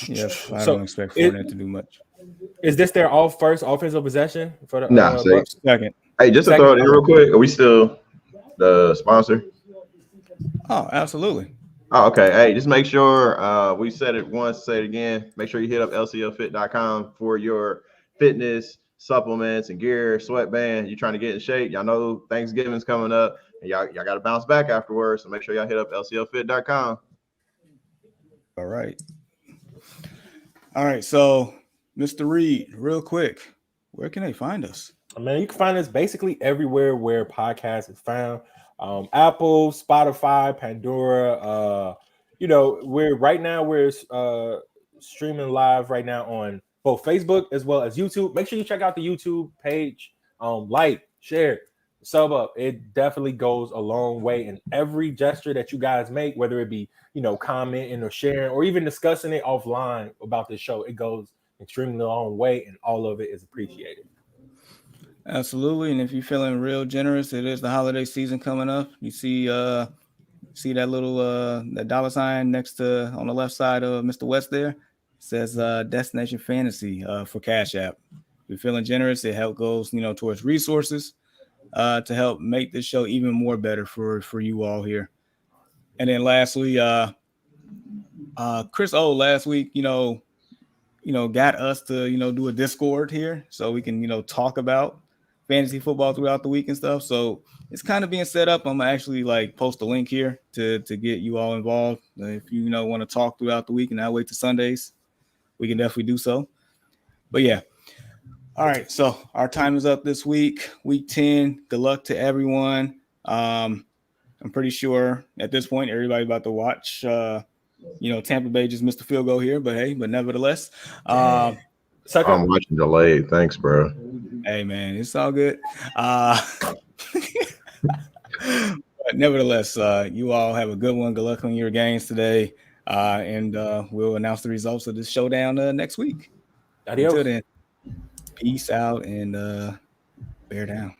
Yes, I don't expect Fournette to do much. Is this their first offensive possession for the Bucs? Second. Hey, just to throw it in real quick, are we still the sponsor? Oh, absolutely. Oh, okay. Hey, just make sure we said it once, say it again. Make sure you hit up lclfit.com for your fitness supplements and gear, sweatband. You're trying to get in shape. Y'all know Thanksgiving's coming up, and y'all got to bounce back afterwards. So make sure y'all hit up lclfit.com. All right. So, Mr. Reed, real quick, where can they find us? I mean, you can find us basically everywhere where podcast is found. Apple, Spotify, Pandora. We're streaming live right now on both Facebook as well as YouTube. Make sure you check out the YouTube page. Like, share, sub up. It definitely goes a long way. And every gesture that you guys make, whether it be commenting or sharing or even discussing it offline about this show, it goes extremely long way, and all of it is appreciated. Absolutely. And if you're feeling real generous, it is the holiday season coming up. You see that little that dollar sign next to on the left side of Mr. West there. It says Destination Fantasy for Cash App. If you're feeling generous, it goes towards resources to help make this show even more better for you all here. And then lastly, Chris O last week, got us to do a Discord here so we can talk about fantasy football throughout the week and stuff. So it's kind of being set up. I'm gonna actually post a link here to get you all involved. If you want to talk throughout the week and not wait to Sundays, we can definitely do so. But yeah. All right. So our time is up this week, week 10. Good luck to everyone. I'm pretty sure at this point everybody's about to watch Tampa Bay just missed a field goal here, but nevertheless. I'm watching delayed. Thanks, bro. Hey man, it's all good. But nevertheless, you all have a good one. Good luck on your games today. And we'll announce the results of this showdown next week. Adios. Until then, peace out and bear down.